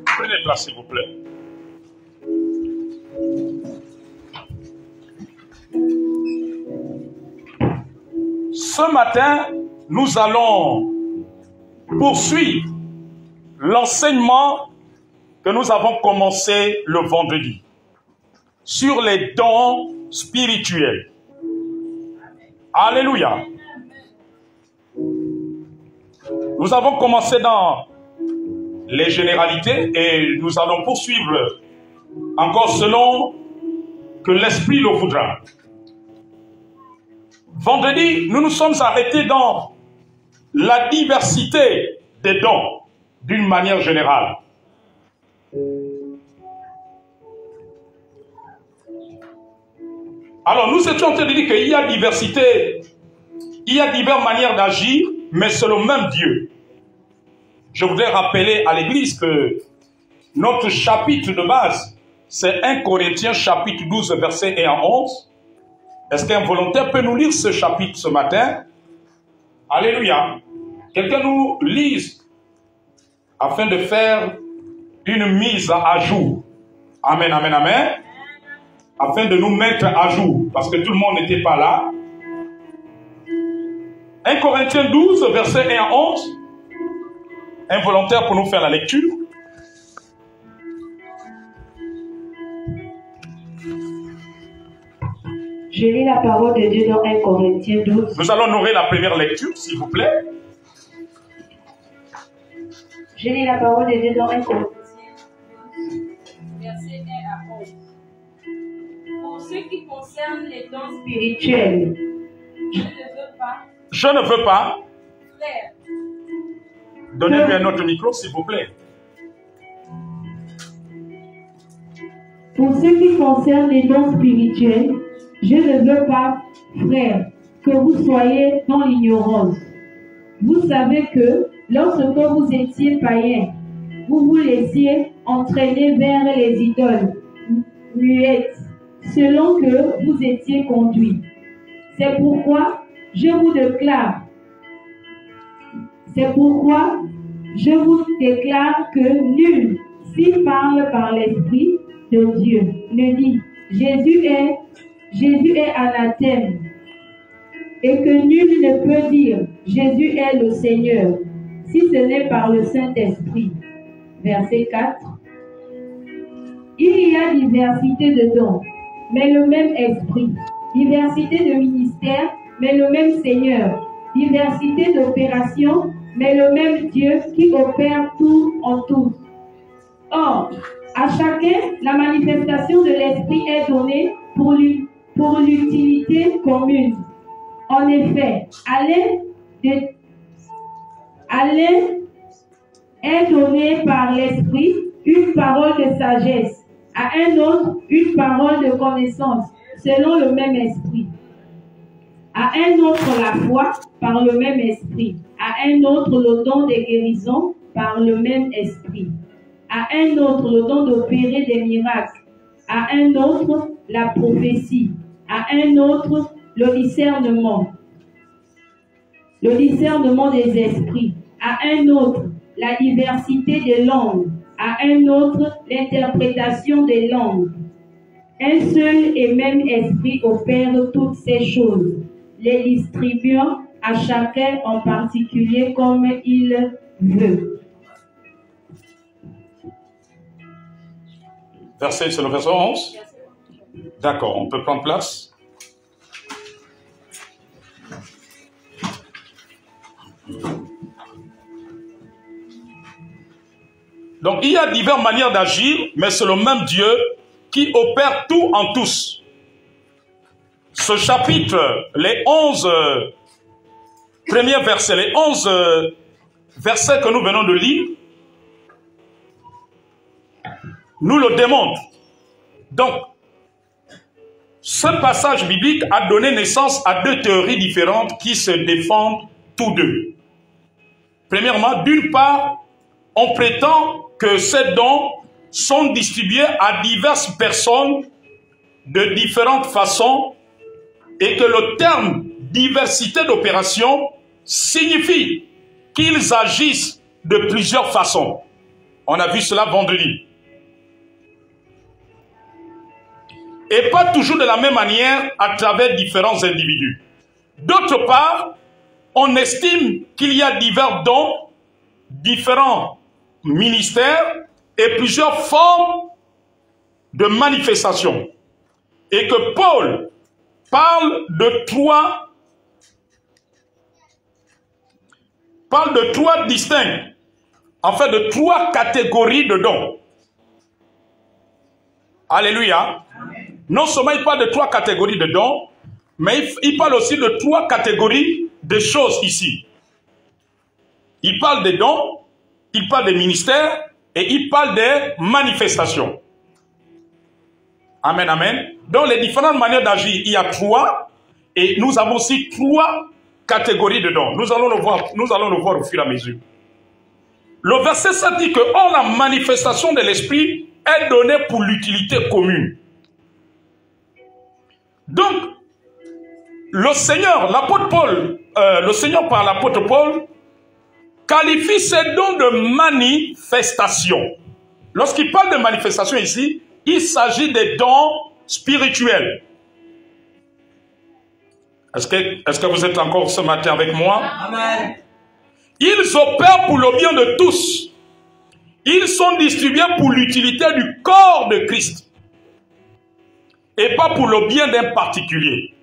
Prenez place, s'il vous plaît. Ce matin, nous allons poursuivre l'enseignement que nous avons commencé le vendredi sur les dons spirituels. Alléluia. Nous avons commencé dans les généralités et nous allons poursuivre encore selon que l'Esprit le voudra. Vendredi, nous nous sommes arrêtés dans la diversité des dons d'une manière générale. Alors, nous étions en train de dire qu'il y a diversité, il y a diverses manières d'agir, mais c'est le même Dieu. Je voudrais rappeler à l'Église que notre chapitre de base, c'est 1 Corinthiens chapitre 12, verset 1 à 11. Est-ce qu'un volontaire peut nous lire ce chapitre ce matin? Alléluia. Quelqu'un nous lise afin de faire une mise à jour. Amen, amen, amen. Afin de nous mettre à jour, parce que tout le monde n'était pas là. 1 Corinthiens 12, verset 1 à 11. Un volontaire pour nous faire la lecture. Je lis la parole de Dieu dans 1 Corinthiens 12. Nous allons honorer la première lecture, s'il vous plaît. Je lis la parole de Dieu dans 1 Corinthiens 12, verset 1 à 11. Pour ce qui concerne les dons spirituels, je ne veux pas, frère, donnez-lui un autre micro, s'il vous plaît. Pour ce qui concerne les dons spirituels, je ne veux pas, frères, que vous soyez dans l'ignorance. Vous savez que lorsque vous étiez païens, vous vous laissiez entraîner vers les idoles muettes, selon que vous étiez conduits. C'est pourquoi je vous déclare que nul, s'il parle par l'Esprit de Dieu, ne dit Jésus est anathème, et que nul ne peut dire Jésus est le Seigneur, si ce n'est par le Saint-Esprit. Verset 4. Il y a diversité de dons, mais le même Esprit. Diversité de ministères, mais le même Seigneur. Diversité d'opérations, mais le même Dieu qui opère tout en tous. Or, à chacun, la manifestation de l'Esprit est donnée pour l'utilité commune. En effet, à l'un est donné par l'Esprit une parole de sagesse, à un autre une parole de connaissance, selon le même Esprit. À un autre la foi, par le même Esprit. À un autre le don de guérison, par le même Esprit. À un autre le don d'opérer des miracles. À un autre la prophétie. À un autre le discernement des esprits. À un autre la diversité des langues. À un autre l'interprétation des langues. Un seul et même esprit opère toutes ces choses, les distribuant à chacun en particulier comme il veut. C'est le verset 11. D'accord, on peut prendre place. Donc, il y a diverses manières d'agir, mais c'est le même Dieu qui opère tout en tous. Ce chapitre, les 11 premiers versets, les 11 versets que nous venons de lire, nous le démontrent. Donc, ce passage biblique a donné naissance à deux théories différentes qui se défendent tous deux. Premièrement, d'une part, on prétend que ces dons sont distribués à diverses personnes de différentes façons et que le terme diversité d'opérations signifie qu'ils agissent de plusieurs façons. On a vu cela vendredi. Et pas toujours de la même manière à travers différents individus. D'autre part, on estime qu'il y a divers dons, différents ministères et plusieurs formes de manifestations. Et que Paul parle de trois distincts, en fait de trois catégories de dons. Alléluia. Non seulement il parle de trois catégories de dons, mais il parle aussi de trois catégories de choses ici. Il parle des dons, il parle des ministères et il parle des manifestations. Amen, amen. Dans les différentes manières d'agir, il y a trois et nous avons aussi trois catégories de dons. Nous allons le voir au fur et à mesure. Le verset 7 dit que « Or, la manifestation de l'Esprit est donnée pour l'utilité commune. » Donc, le Seigneur, l'apôtre Paul, le Seigneur par l'apôtre Paul, qualifie ces dons de manifestation. Lorsqu'il parle de manifestation ici, il s'agit des dons spirituels. Est-ce que vous êtes encore ce matin avec moi? Amen. Ils opèrent pour le bien de tous. Ils sont distribués pour l'utilité du corps de Christ. Et pas pour le bien d'un particulier.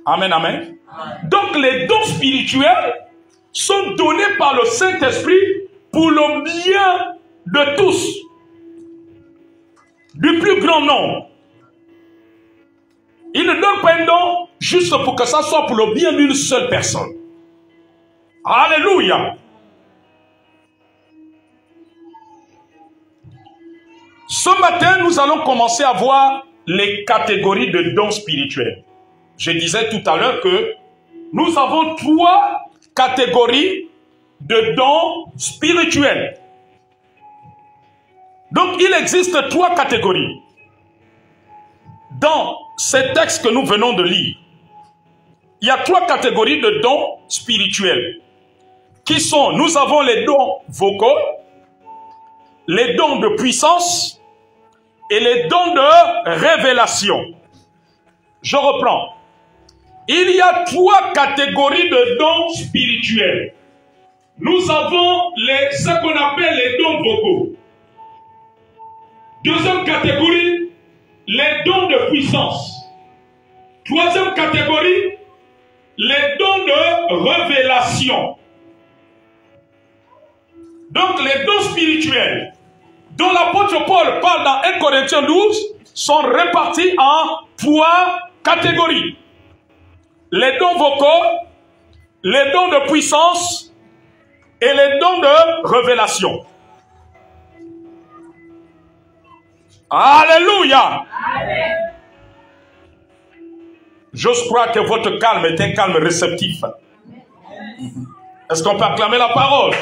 Amen, amen. Donc les dons spirituels sont donnés par le Saint-Esprit pour le bien de tous. Du plus grand nombre. Il ne donne pas un don juste pour que ça soit pour le bien d'une seule personne. Alléluia. Ce matin, nous allons commencer à voir les catégories de dons spirituels. Je disais tout à l'heure que nous avons trois catégories de dons spirituels. Donc, il existe trois catégories. Dans ces textes que nous venons de lire, il y a trois catégories de dons spirituels. Qui sont, nous avons les dons vocaux, les dons de puissance et les dons de révélation. Je reprends. Il y a trois catégories de dons spirituels. Nous avons ce qu'on appelle les dons vocaux. Deuxième catégorie, les dons de puissance. Troisième catégorie, les dons de révélation. Donc les dons spirituels dont l'apôtre Paul parle dans 1 Corinthiens 12 sont répartis en trois catégories. Les dons vocaux, les dons de puissance et les dons de révélation. Alléluia. Amen. J'ose croire que votre calme est un calme réceptif. Est-ce qu'on peut acclamer la parole?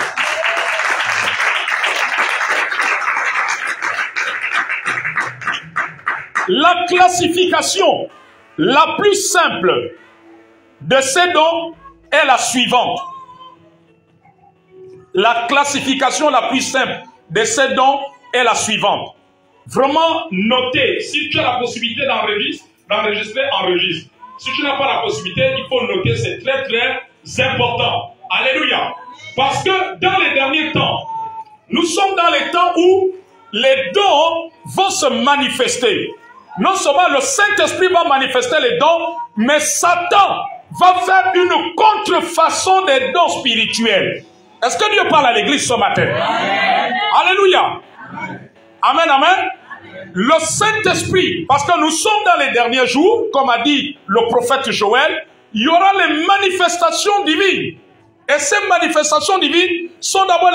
La classification la plus simple de ces dons est la suivante. La classification la plus simple de ces dons est la suivante. Vraiment, notez. Si tu as la possibilité d'enregistrer, enregistre. Si tu n'as pas la possibilité, il faut noter. C'est très, très important. Alléluia. Parce que dans les derniers temps, nous sommes dans les temps où les dons vont se manifester. Non seulement le Saint-Esprit va manifester les dons, mais Satan va faire une contrefaçon des dons spirituels. Est-ce que Dieu parle à l'église ce matin? Amen. Alléluia. Amen, amen. Le Saint-Esprit, parce que nous sommes dans les derniers jours, comme a dit le prophète Joël, il y aura les manifestations divines. Et ces manifestations divines sont d'abord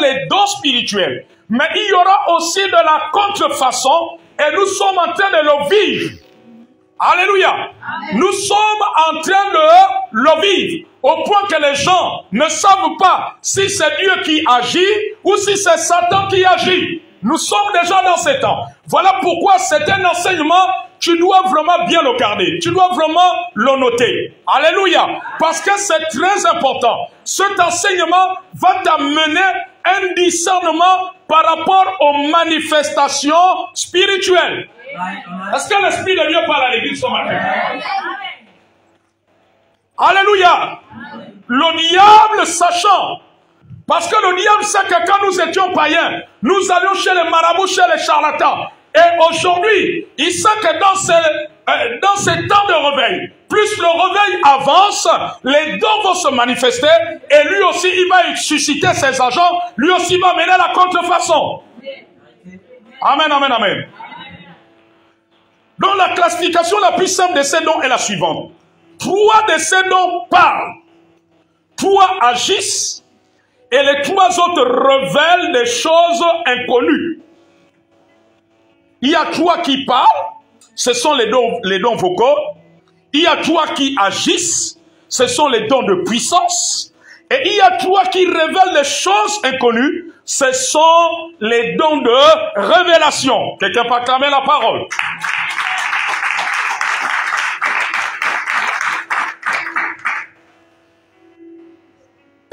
les dons spirituels. Mais il y aura aussi de la contrefaçon et nous sommes en train de le vivre. Alléluia. Amen. Nous sommes en train de le vivre au point que les gens ne savent pas si c'est Dieu qui agit ou si c'est Satan qui agit. Nous sommes déjà dans ces temps. Voilà pourquoi c'est un enseignement tu dois vraiment bien le garder. Tu dois vraiment le noter. Alléluia. Parce que c'est très important. Cet enseignement va t'amener un discernement par rapport aux manifestations spirituelles. Est-ce que l'Esprit de Dieu parle à l'église ce matin? Alléluia. Le diable sachant, parce que le diable sait que quand nous étions païens, nous allions chez les marabouts, chez les charlatans. Et aujourd'hui, il sait que dans ces temps de réveil, plus le réveil avance, les dons vont se manifester et lui aussi, il va susciter ses agents, lui aussi va mener la contrefaçon. Amen, amen, amen. Donc la classification la plus simple de ces dons est la suivante. 3 de ces dons parlent, 3 agissent et les 3 autres révèlent des choses inconnues. Il y a 3 qui parlent, ce sont les dons vocaux. Il y a 3 qui agissent, ce sont les dons de puissance. Et il y a 3 qui révèlent des choses inconnues, ce sont les dons de révélation. Quelqu'un peut acclamer la parole.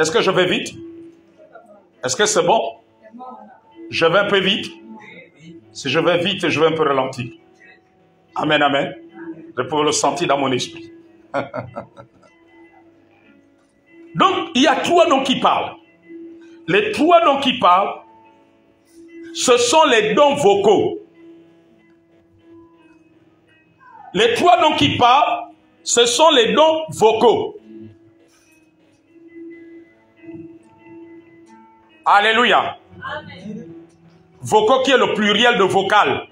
Est-ce que je vais vite? Est-ce que c'est bon? Je vais un peu vite. Si je vais vite, je vais un peu ralentir. Amen, amen. Je peux le sentir dans mon esprit. Donc, il y a 3 dons qui parlent. Les 3 dons qui parlent, ce sont les dons vocaux. Les 3 dons qui parlent, ce sont les dons vocaux. Alléluia. Amen. Vocaux qui est le pluriel de vocal.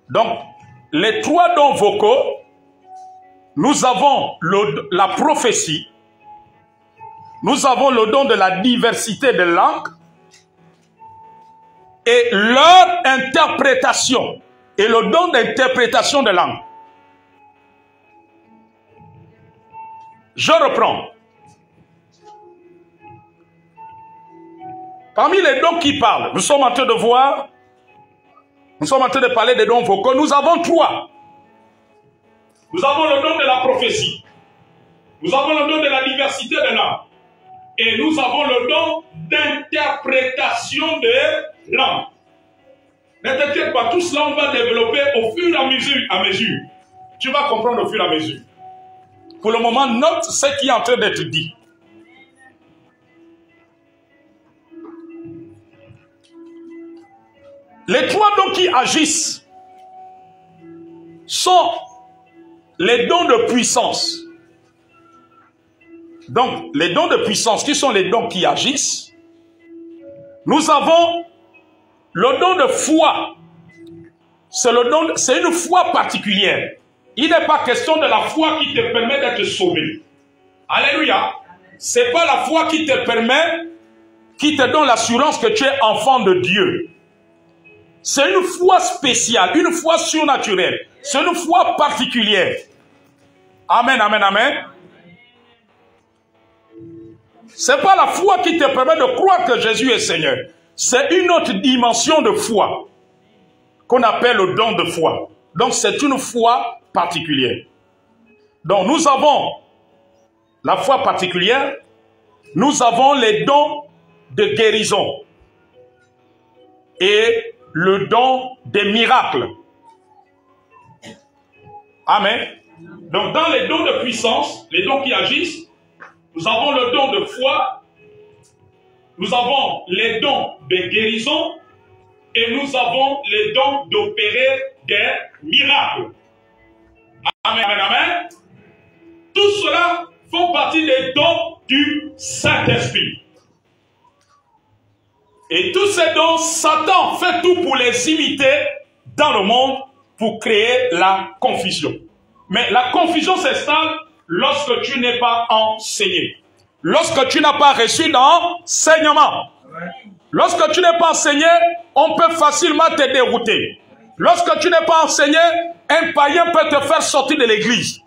Donc, les 3 dons vocaux, nous avons la prophétie, nous avons le don de la diversité de langues et leur interprétation et le don d'interprétation de langue. Je reprends. Parmi les dons qui parlent, nous sommes en train de voir, nous sommes en train de parler des dons vocaux. Nous avons 3. Nous avons le don de la prophétie. Nous avons le don de la diversité de langues. Et nous avons le don d'interprétation de langues. Ne t'inquiète pas, tout cela on va développer au fur et à mesure. Tu vas comprendre au fur et à mesure. Pour le moment, note ce qui est en train d'être dit. Les 3 dons qui agissent sont les dons de puissance. Donc, les dons de puissance, qui sont les dons qui agissent, nous avons le don de foi. C'est une foi particulière. Il n'est pas question de la foi qui te permet d'être sauvé. Alléluia. Ce n'est pas la foi qui te permet, qui te donne l'assurance que tu es enfant de Dieu. C'est une foi spéciale, une foi surnaturelle. C'est une foi particulière. Amen, amen, amen. C'est pas la foi qui te permet de croire que Jésus est Seigneur. C'est une autre dimension de foi qu'on appelle le don de foi. Donc c'est une foi particulière. Donc nous avons la foi particulière, nous avons les dons de guérison et le don des miracles. Amen. Donc dans les dons de puissance, les dons qui agissent, nous avons le don de foi, nous avons les dons de guérison et nous avons les dons d'opérer des miracles. Amen, amen, amen. Tout cela font partie des dons du Saint-Esprit. Et tous ces dons, Satan fait tout pour les imiter dans le monde pour créer la confusion. Mais la confusion s'installe lorsque tu n'es pas enseigné. Lorsque tu n'as pas reçu d'enseignement. Lorsque tu n'es pas enseigné, on peut facilement te dérouter. Lorsque tu n'es pas enseigné, un païen peut te faire sortir de l'église.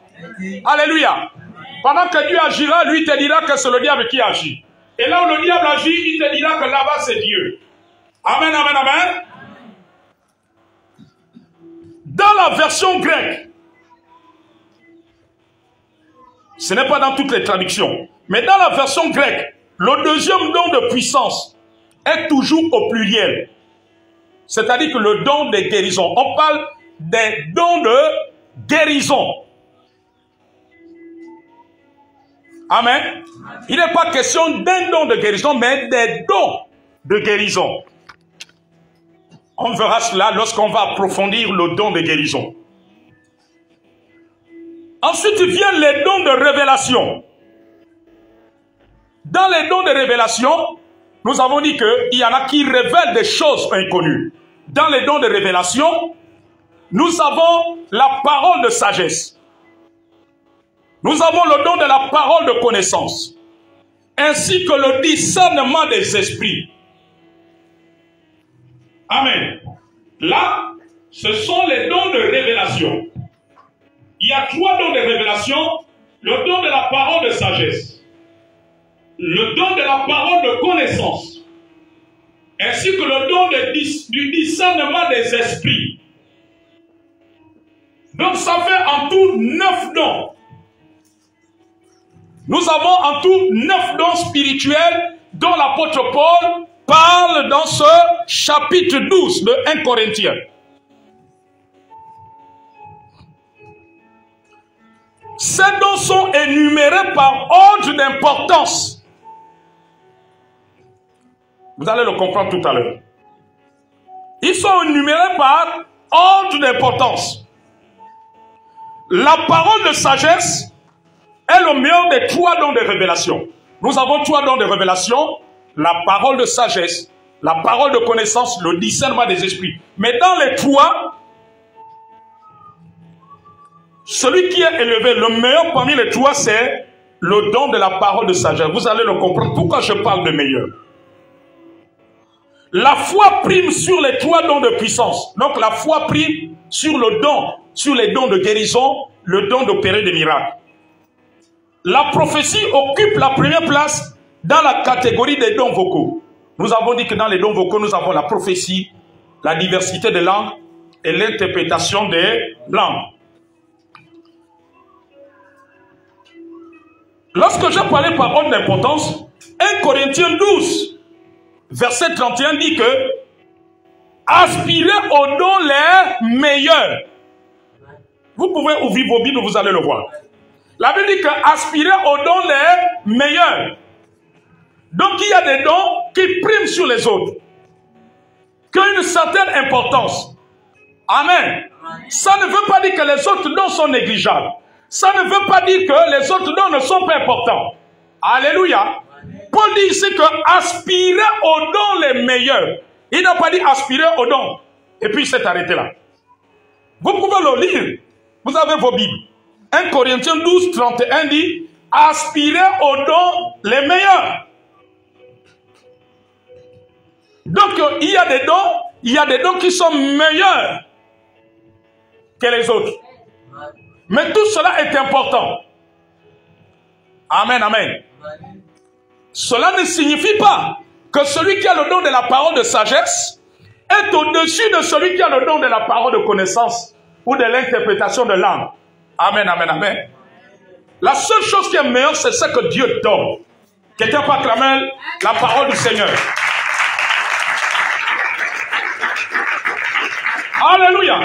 Alléluia. Pendant que Dieu agira, lui te dira que c'est le diable qui agit. Et là où le diable agit, il te dira que là-bas c'est Dieu. Amen, amen, amen. Dans la version grecque, ce n'est pas dans toutes les traductions, mais dans la version grecque, le deuxième don de puissance est toujours au pluriel. C'est-à-dire que le don de guérison, on parle des dons de guérison. Amen. Il n'est pas question d'un don de guérison, mais des dons de guérison. On verra cela lorsqu'on va approfondir le don de guérison. Ensuite viennent les dons de révélation. Dans les dons de révélation, nous avons dit qu'il y en a qui révèlent des choses inconnues. Dans les dons de révélation, nous avons la parole de sagesse. Nous avons le don de la parole de connaissance, ainsi que le discernement des esprits. Amen. Là, ce sont les dons de révélation. Il y a 3 dons de révélation. Le don de la parole de sagesse, le don de la parole de connaissance, ainsi que le don du discernement des esprits. Donc ça fait en tout 9 dons. Nous avons en tout 9 dons spirituels dont l'apôtre Paul parle dans ce chapitre 12 de 1 Corinthiens. Ces dons sont énumérés par ordre d'importance. Vous allez le comprendre tout à l'heure. Ils sont énumérés par ordre d'importance. La parole de sagesse est le meilleur des 3 dons de révélation. Nous avons 3 dons de révélation, la parole de sagesse, la parole de connaissance, le discernement des esprits. Mais dans les 3, celui qui est élevé, le meilleur parmi les 3, c'est le don de la parole de sagesse. Vous allez le comprendre. Pourquoi je parle de meilleur? La foi prime sur les 3 dons de puissance. Donc la foi prime sur le don, sur les dons de guérison, le don d'opérer des miracles. La prophétie occupe la première place dans la catégorie des dons vocaux. Nous avons dit que dans les dons vocaux, nous avons la prophétie, la diversité des langues et l'interprétation des langues. Lorsque je parlais par ordre d'importance, 1 Corinthiens 12, verset 31 dit que aspirez aux dons les meilleurs. Vous pouvez ouvrir vos Bibles, vous allez le voir. La Bible dit que aspirez aux dons les meilleurs. Donc il y a des dons qui priment sur les autres, qui ont une certaine importance. Amen. Ça ne veut pas dire que les autres dons sont négligeables. Ça ne veut pas dire que les autres dons ne sont pas importants. Alléluia. Paul dit ici que aspirer aux dons les meilleurs. Il n'a pas dit aspirer aux dons. Et puis il s'est arrêté là. Vous pouvez le lire. Vous avez vos Bibles. 1 Corinthiens 12, 31 dit aspirer aux dons les meilleurs. Donc il y a des dons qui sont meilleurs que les autres. Mais tout cela est important. Amen, amen. Cela ne signifie pas que celui qui a le don de la parole de sagesse est au-dessus de celui qui a le don de la parole de connaissance ou de l'interprétation de langue. Amen, amen, amen. La seule chose qui est meilleure, c'est ce que Dieu donne. Quelqu'un peut acclamer la parole du Seigneur. Alléluia.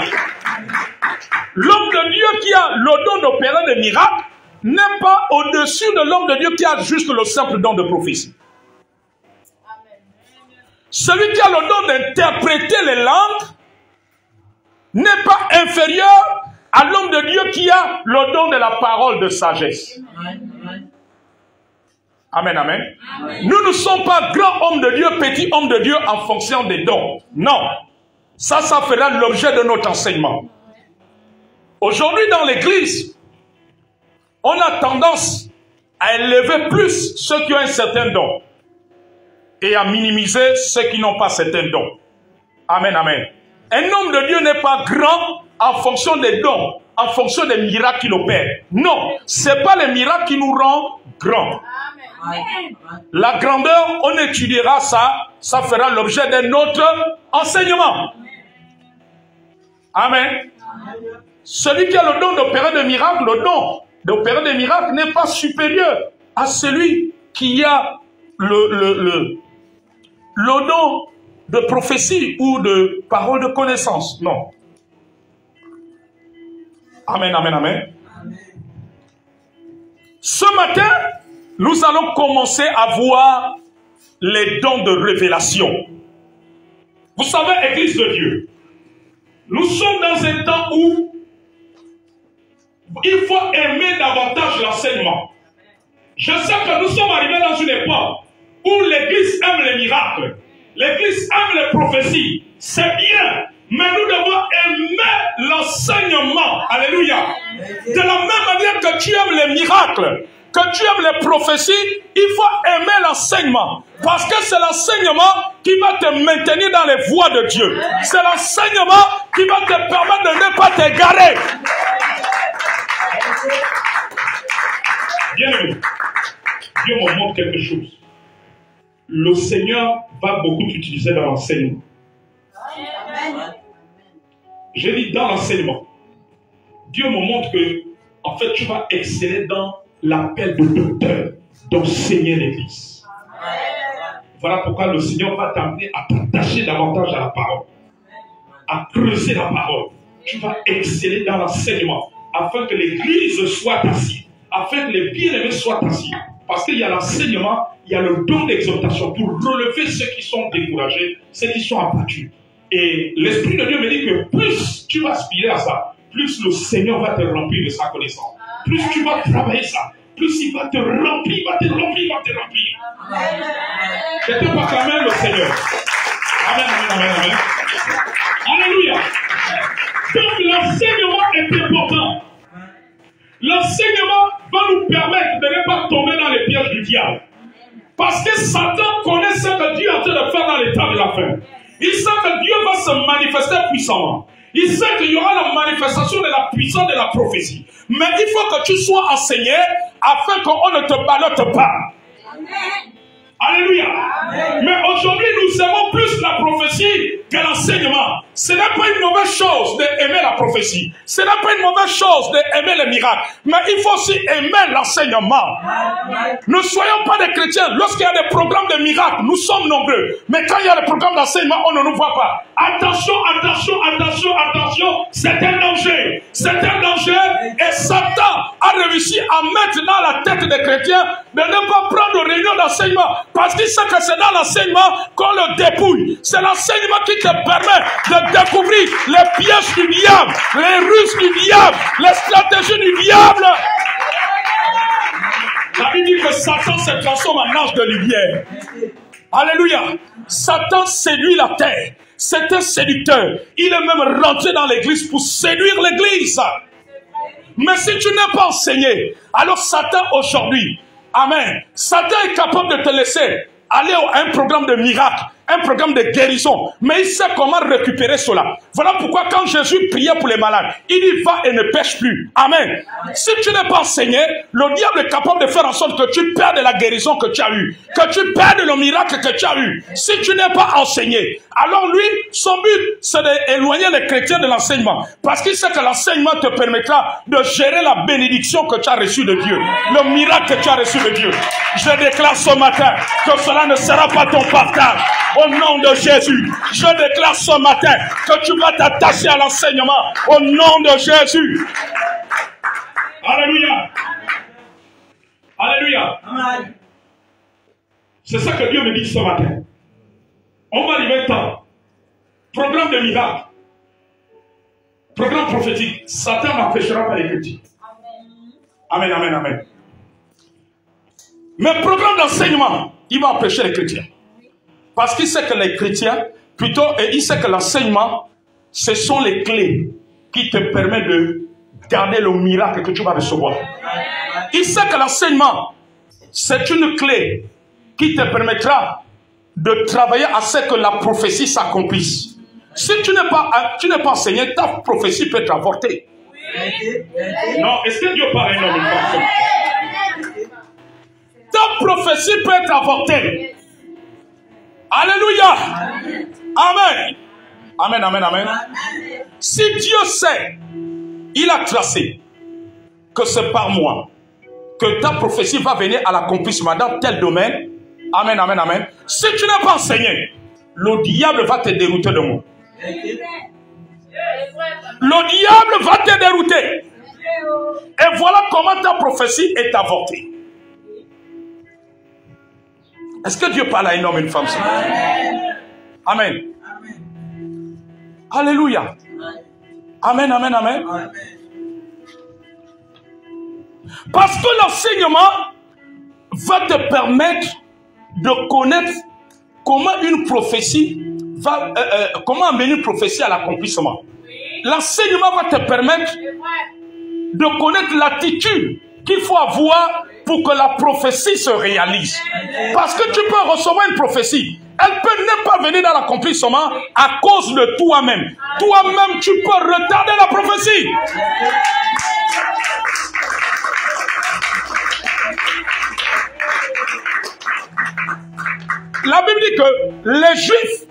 L'homme de Dieu qui a le don d'opérer des miracles n'est pas au-dessus de l'homme de Dieu qui a juste le simple don de prophétie. Celui qui a le don d'interpréter les langues n'est pas inférieur à l'homme de Dieu qui a le don de la parole de sagesse. Amen, amen. Nous ne sommes pas grands hommes de Dieu, petits hommes de Dieu en fonction des dons. Non. Ça fera l'objet de notre enseignement. Aujourd'hui, dans l'église, on a tendance à élever plus ceux qui ont un certain don et à minimiser ceux qui n'ont pas certains dons. Amen, amen. Un homme de Dieu n'est pas grand en fonction des dons, en fonction des miracles qu'il opère. Non, ce n'est pas les miracles qui nous rendent grands. Amen. La grandeur, on étudiera ça, ça fera l'objet de notre enseignement. Amen. Celui qui a le don d'opérer des miracles, le don d'opérer des miracles n'est pas supérieur à celui qui a le don de prophétie ou de parole de connaissance. Non. Amen, amen, amen. Ce matin, nous allons commencer à voir les dons de révélation. Vous savez, Église de Dieu, nous sommes dans un temps où il faut aimer davantage l'enseignement. Je sais que nous sommes arrivés dans une époque où l'Église aime les miracles, l'Église aime les prophéties. C'est bien, mais nous devons aimer l'enseignement. Alléluia. De la même manière que tu aimes les miracles, que tu aimes les prophéties, il faut aimer l'enseignement. Parce que c'est l'enseignement qui va te maintenir dans les voies de Dieu. C'est l'enseignement qui va te permettre de ne pas t'égarer. Bien-aimé, Dieu me montre quelque chose. Le Seigneur va beaucoup t'utiliser dans l'enseignement. J'ai dit dans l'enseignement. Dieu me montre que, en fait, tu vas exceller dans l'appel de docteur, d'enseigner l'Église. Voilà pourquoi le Seigneur va t'amener à t'attacher davantage à la parole, à creuser la parole. Tu vas exceller dans l'enseignement, afin que l'Église soit assise, afin que les bien-aimés soient assis. Parce qu'il y a l'enseignement, il y a le don d'exhortation pour relever ceux qui sont découragés, ceux qui sont abattus. Et l'Esprit de Dieu me dit que plus tu vas aspirer à ça, plus le Seigneur va te remplir de sa connaissance. Plus tu vas travailler ça, plus il va te remplir, il va te remplir, il va te remplir. Je te proclame le Seigneur. Amen, amen, amen, amen. Alléluia. Donc l'enseignement est important. L'enseignement va nous permettre de ne pas tomber dans les pièges du diable. Parce que Satan connaît ce que Dieu est en train de faire dans l'état de la fin. Il sait que Dieu va se manifester puissamment. Il sait qu'il y aura la manifestation de la puissance de la prophétie. Mais il faut que tu sois enseigné afin qu'on ne te ballotte pas. Amen. Alléluia. Amen. Mais aujourd'hui, nous aimons plus la prophétie que l'enseignement. Ce n'est pas une mauvaise chose d'aimer la prophétie. Ce n'est pas une mauvaise chose d'aimer les miracles. Mais il faut aussi aimer l'enseignement. Ne soyons pas des chrétiens. Lorsqu'il y a des programmes de miracles, nous sommes nombreux. Mais quand il y a des programmes d'enseignement, on ne nous voit pas. Attention, attention, attention, attention. C'est un danger. C'est un danger. Et Satan a réussi à mettre dans la tête des chrétiens de ne pas prendre de réunion d'enseignement. Parce qu'il sait que c'est dans l'enseignement qu'on le dépouille. C'est l'enseignement qui te permet de découvrir les pièges du diable, les ruses du diable, les stratégies du diable. La Bible dit que Satan se transforme en ange de lumière. Alléluia. Satan séduit la terre. C'est un séducteur. Il est même rentré dans l'église pour séduire l'église. Mais si tu n'es pas enseigné, alors Satan aujourd'hui, amen, Satan est capable de te laisser aller à un programme de miracle, un programme de guérison, mais il sait comment récupérer cela. Voilà pourquoi quand Jésus priait pour les malades, il y va et ne pêche plus. Amen. Si tu n'es pas enseigné, le diable est capable de faire en sorte que tu perdes la guérison que tu as eue, que tu perdes le miracle que tu as eu. Si tu n'es pas enseigné, alors lui, son but, c'est d'éloigner les chrétiens de l'enseignement. Parce qu'il sait que l'enseignement te permettra de gérer la bénédiction que tu as reçue de Dieu, le miracle que tu as reçu de Dieu. Je déclare ce matin que cela ne sera pas ton partage. Au nom de Jésus, je déclare ce matin que tu vas t'attacher à l'enseignement. Au nom de Jésus. Alléluia. Alléluia. C'est ça que Dieu me dit ce matin. On va arriver temps. Programme de miracle. Programme prophétique. Satan n'empêchera pas les chrétiens. Amen, amen, amen. Mais programme d'enseignement, il va empêcher les chrétiens. Parce qu'il sait que les chrétiens, plutôt, et il sait que l'enseignement, ce sont les clés qui te permettent de garder le miracle que tu vas recevoir. Il sait que l'enseignement, c'est une clé qui te permettra de travailler à ce que la prophétie s'accomplisse. Si tu n'es pas enseigné, ta prophétie peut être avortée. Non, est-ce que Dieu parle à une personne? Ta prophétie peut être avortée. Alléluia. Amen. Amen, amen, amen. Si Dieu sait il a tracé que c'est par moi que ta prophétie va venir à l'accomplissement dans tel domaine. Amen, amen, amen. Si tu n'as pas enseigné, le diable va te dérouter de moi. Le diable va te dérouter. Et voilà comment ta prophétie est avortée. Est-ce que Dieu parle à un homme et une femme? Amen. Amen. Alléluia. Amen, amen, amen. Amen. Parce que l'enseignement va te permettre de connaître comment une prophétie va, comment amener une prophétie à l'accomplissement. L'enseignement va te permettre de connaître l'attitude qu'il faut avoir pour que la prophétie se réalise. Parce que tu peux recevoir une prophétie, elle peut ne pas venir dans l'accomplissement à cause de toi-même. Toi-même, tu peux retarder la prophétie. La Bible dit que les Juifs,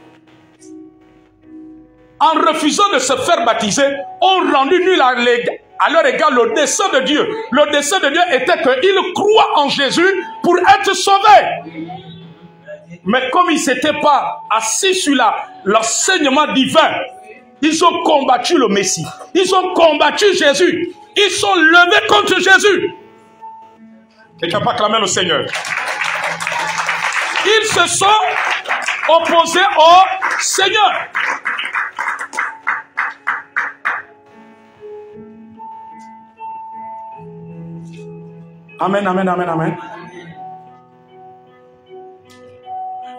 en refusant de se faire baptiser, ont rendu nul à leur égard le dessein de Dieu. Le dessein de Dieu était qu'ils croient en Jésus pour être sauvés. Mais comme ils ne s'étaient pas assis sur l'enseignement divin, ils ont combattu le Messie. Ils ont combattu Jésus. Ils sont levés contre Jésus. Et tu n'as pas clamé le Seigneur. Ils se sont opposés au Seigneur. Amen, amen, amen, amen.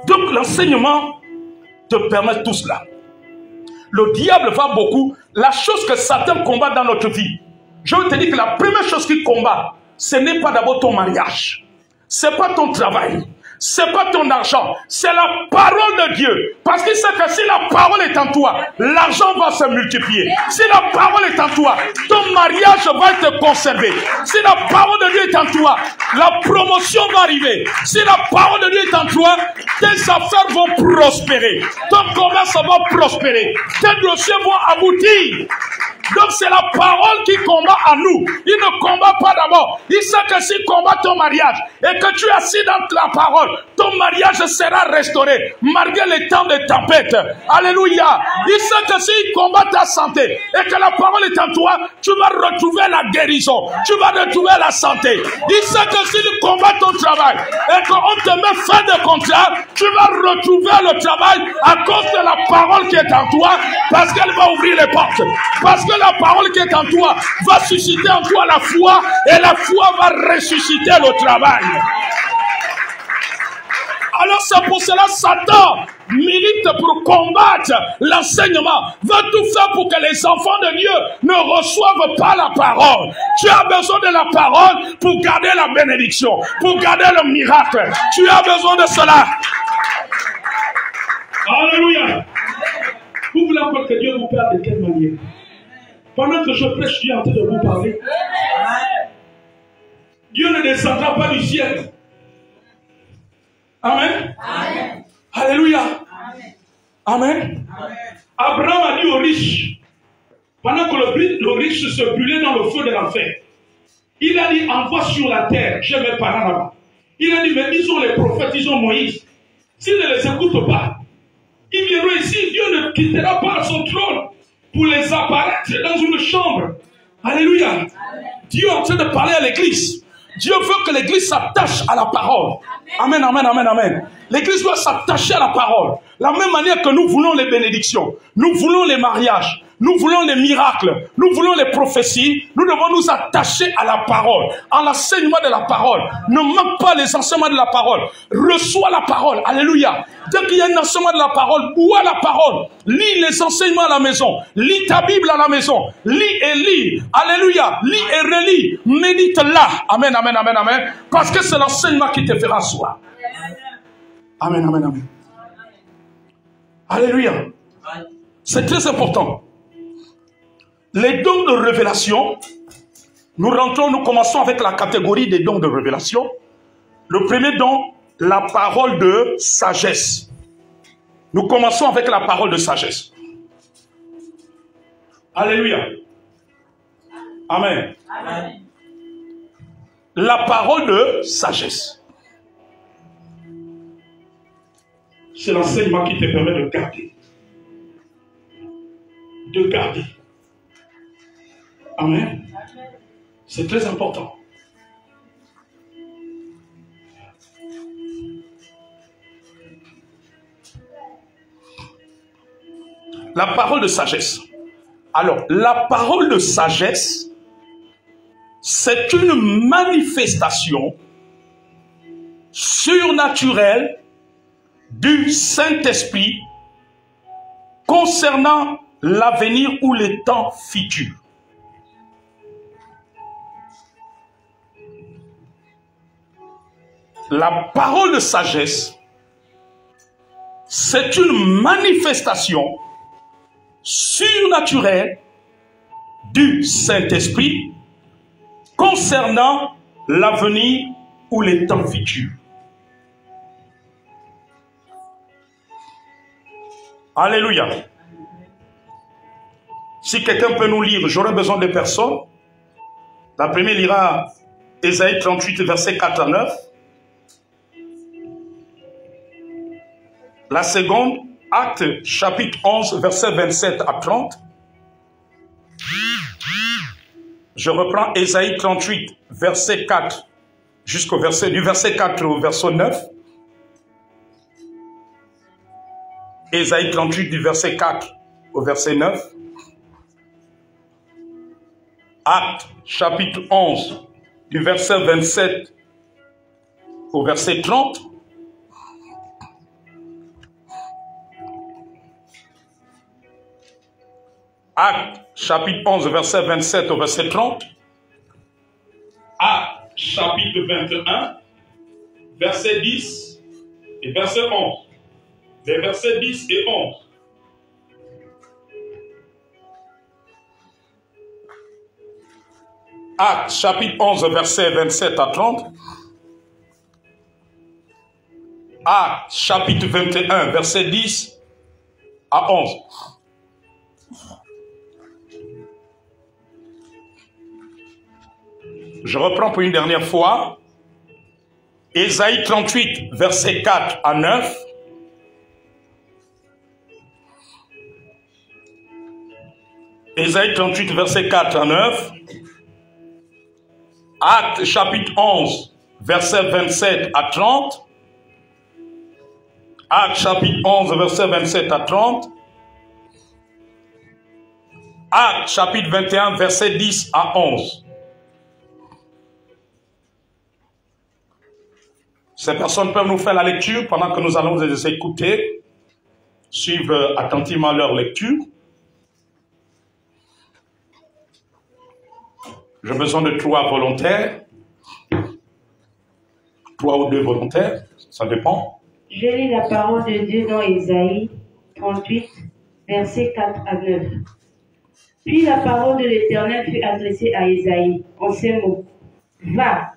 Donc l'enseignement te permet tout cela. Le diable va beaucoup. La chose que Satan combat dans notre vie, je veux te dire que la première chose qu'il combat, ce n'est pas d'abord ton mariage. Ce n'est pas ton travail. Ce n'est pas ton argent. C'est la parole de Dieu. Parce qu'il sait que si la parole est en toi, l'argent va se multiplier. Si la parole est en toi, ton mariage va être conservé. Si la parole de Dieu est en toi, la promotion va arriver. Si la parole de Dieu est en toi, tes affaires vont prospérer. Ton commerce va prospérer. Tes dossiers vont aboutir. Donc c'est la parole qui combat à nous. Il ne combat pas d'abord. Il sait que s'il combat ton mariage et que tu es assis dans la parole, ton mariage sera restauré malgré les temps de tempête. Alléluia. Il sait que s'il combat ta santé et que la parole est en toi, tu vas retrouver la guérison. Tu vas retrouver la santé. Il sait que s'il combat ton travail et qu'on te met fin de contrat, tu vas retrouver le travail à cause de la parole qui est en toi, parce qu'elle va ouvrir les portes. Parce que la parole qui est en toi va susciter en toi la foi, et la foi va ressusciter le travail. Alors c'est pour cela Satan milite pour combattre l'enseignement, va tout faire pour que les enfants de Dieu ne reçoivent pas la parole. Tu as besoin de la parole pour garder la bénédiction, pour garder le miracle. Tu as besoin de cela. Alléluia. Vous voulez encore que Dieu vous parle de quelle manière? Pendant que je prêche, Dieu est en train de vous parler. Dieu ne descendra pas du ciel. Amen. Amen. Alléluia. Amen. Amen. Amen. Abraham a dit aux riches, pendant que le riche se brûlait dans le feu de l'enfer, il a dit, envoie sur la terre, j'ai mes parents là-bas. Il a dit, mais ils ont les prophètes, ils ont Moïse. S'ils ne les écoutent pas, ils viendront ici, Dieu ne quittera pas son trône pour les apparaître dans une chambre. Alléluia. Amen. Dieu est en train de parler à l'église. Dieu veut que l'église s'attache à la parole. Amen, amen, amen, amen. L'église doit s'attacher à la parole. La même manière que nous voulons les bénédictions, nous voulons les mariages, nous voulons les miracles, nous voulons les prophéties, nous devons nous attacher à la parole, à l'enseignement de la parole. Ne manque pas les enseignements de la parole. Reçois la parole. Alléluia. Dès qu'il y a un enseignement de la parole, bois la parole. Lis les enseignements à la maison. Lis ta Bible à la maison. Lis et lis. Alléluia. Lis et relis. Médite-la. Amen, amen, amen, amen. Parce que c'est l'enseignement qui te fera soi. Amen, amen, amen. Alléluia. C'est très important. Les dons de révélation, nous commençons avec la catégorie des dons de révélation. Le premier don, la parole de sagesse. Nous commençons avec la parole de sagesse. Alléluia. Amen. Amen. La parole de sagesse. C'est l'enseignement qui te permet de garder. De garder. Amen. C'est très important. La parole de sagesse. Alors, la parole de sagesse, c'est une manifestation surnaturelle du Saint-Esprit concernant l'avenir ou les temps futurs. La parole de sagesse, c'est une manifestation surnaturelle du Saint-Esprit concernant l'avenir ou les temps futurs. Alléluia. Si quelqu'un peut nous lire, j'aurai besoin de personnes. La première lira Ésaïe 38, versets 4 à 9. La seconde, Actes chapitre 11, versets 27 à 30. Je reprends Ésaïe 38, verset 4, jusqu'au verset, du verset 4 au verset 9. Ésaïe 38, du verset 4 au verset 9. Actes chapitre 11, du verset 27 au verset 30. Actes chapitre 11, verset 27 au verset 30. Actes chapitre 21, verset 10 et verset 11. Les versets 10 et 11. Actes chapitre 11, verset 27 à 30. Actes chapitre 21, verset 10 à 11. Je reprends pour une dernière fois. Ésaïe 38, verset 4 à 9. Ésaïe 38, verset 4 à 9. Actes chapitre 11, verset 27 à 30. Actes chapitre 11, verset 27 à 30. Actes chapitre 21, verset 10 à 11. Ces personnes peuvent nous faire la lecture pendant que nous allons les écouter, suivre attentivement leur lecture. J'ai besoin de 3 volontaires. 3 ou 2 volontaires, ça dépend. Je lis la parole de Dieu dans Ésaïe 38, versets 4 à 9. Puis la parole de l'Éternel fut adressée à Ésaïe en ces mots. Va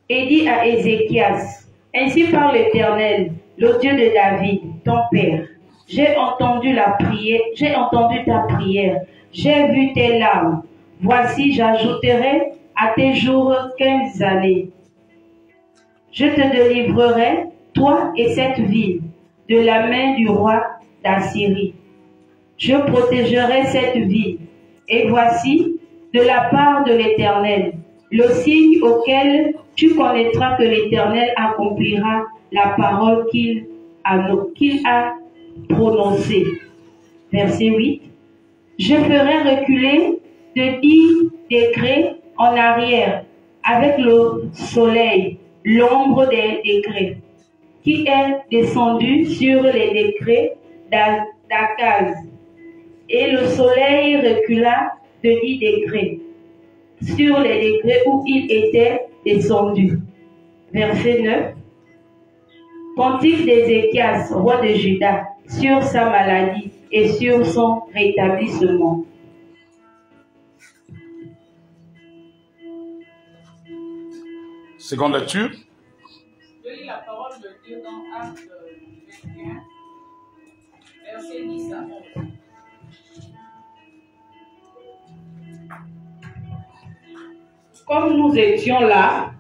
et dis à Ézéchias, ainsi parle l'Éternel, le Dieu de David, ton père. J'ai entendu ta prière, j'ai vu tes larmes. Voici, j'ajouterai à tes jours 15 années. Je te délivrerai, toi et cette ville, de la main du roi d'Assyrie. Je protégerai cette ville. Et voici, de la part de l'Éternel, le signe auquel tu connaîtras que l'Éternel accomplira la parole qu'il a prononcée. Verset 8. Je ferai reculer de 10 décrets en arrière, avec le soleil, l'ombre des décrets, qui est descendu sur les décrets d'Akaz. Et le soleil recula de 10 décrets sur les décrets où il était descendu. Verset 9. Cantique d'Ézéchias, roi de Juda, sur sa maladie et sur son rétablissement. Seconde lecture. Je lis la parole de Dieu dans Actes 21, verset 10 à 11. Comme nous étions là,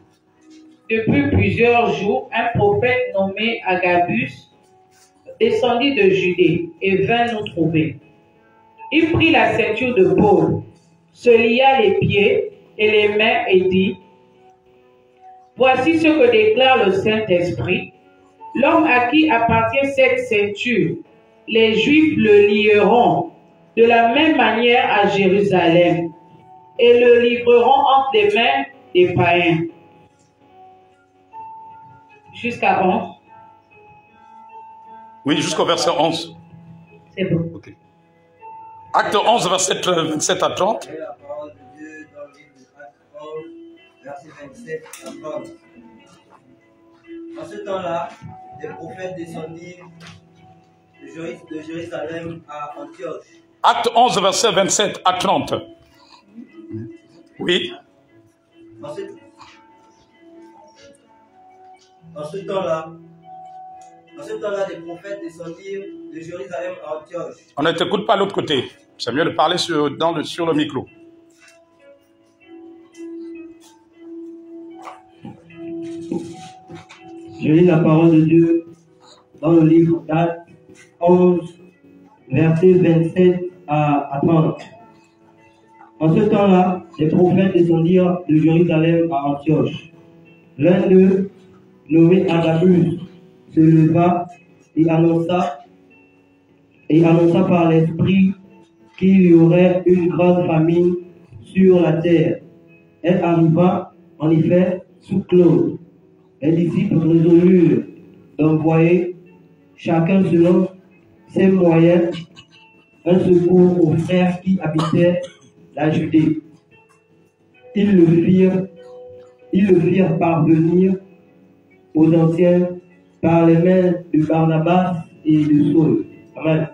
depuis plusieurs jours, un prophète nommé Agabus descendit de Judée et vint nous trouver. Il prit la ceinture de Paul, se lia les pieds et les mains et dit, « Voici ce que déclare le Saint-Esprit. L'homme à qui appartient cette ceinture, les Juifs le lieront de la même manière à Jérusalem et le livreront entre les mains des païens. » Jusqu'à 11. Oui, jusqu'au verset 11. C'est bon. Okay. Acte 11, verset 27 à 30. Et la parole de Dieu dans le livre de Acte 11, verset 27 à 30. En ce temps-là, des prophètes descendirent de Jérusalem à Antioche. Acte 11, verset 27 à 30. Oui. En ce temps-là, des prophètes descendirent de Jérusalem à Antioche. On ne t'écoute pas l'autre côté. C'est mieux de parler sur le micro. Je lis la parole de Dieu dans le livre d'Actes 11, versets 27 à 30. En ce temps-là, les prophètes descendirent de Jérusalem à Antioche. L'un d'eux, nommé Agabus, se leva et annonça par l'Esprit qu'il y aurait une grande famine sur la terre. Elle arriva, en effet, sous Claude. Les disciples résolurent d'envoyer, chacun selon ses moyens, un secours aux frères qui habitaient la Judée. Ils le firent parvenir aux anciens par les mains de Barnabas et de Saul. Amen.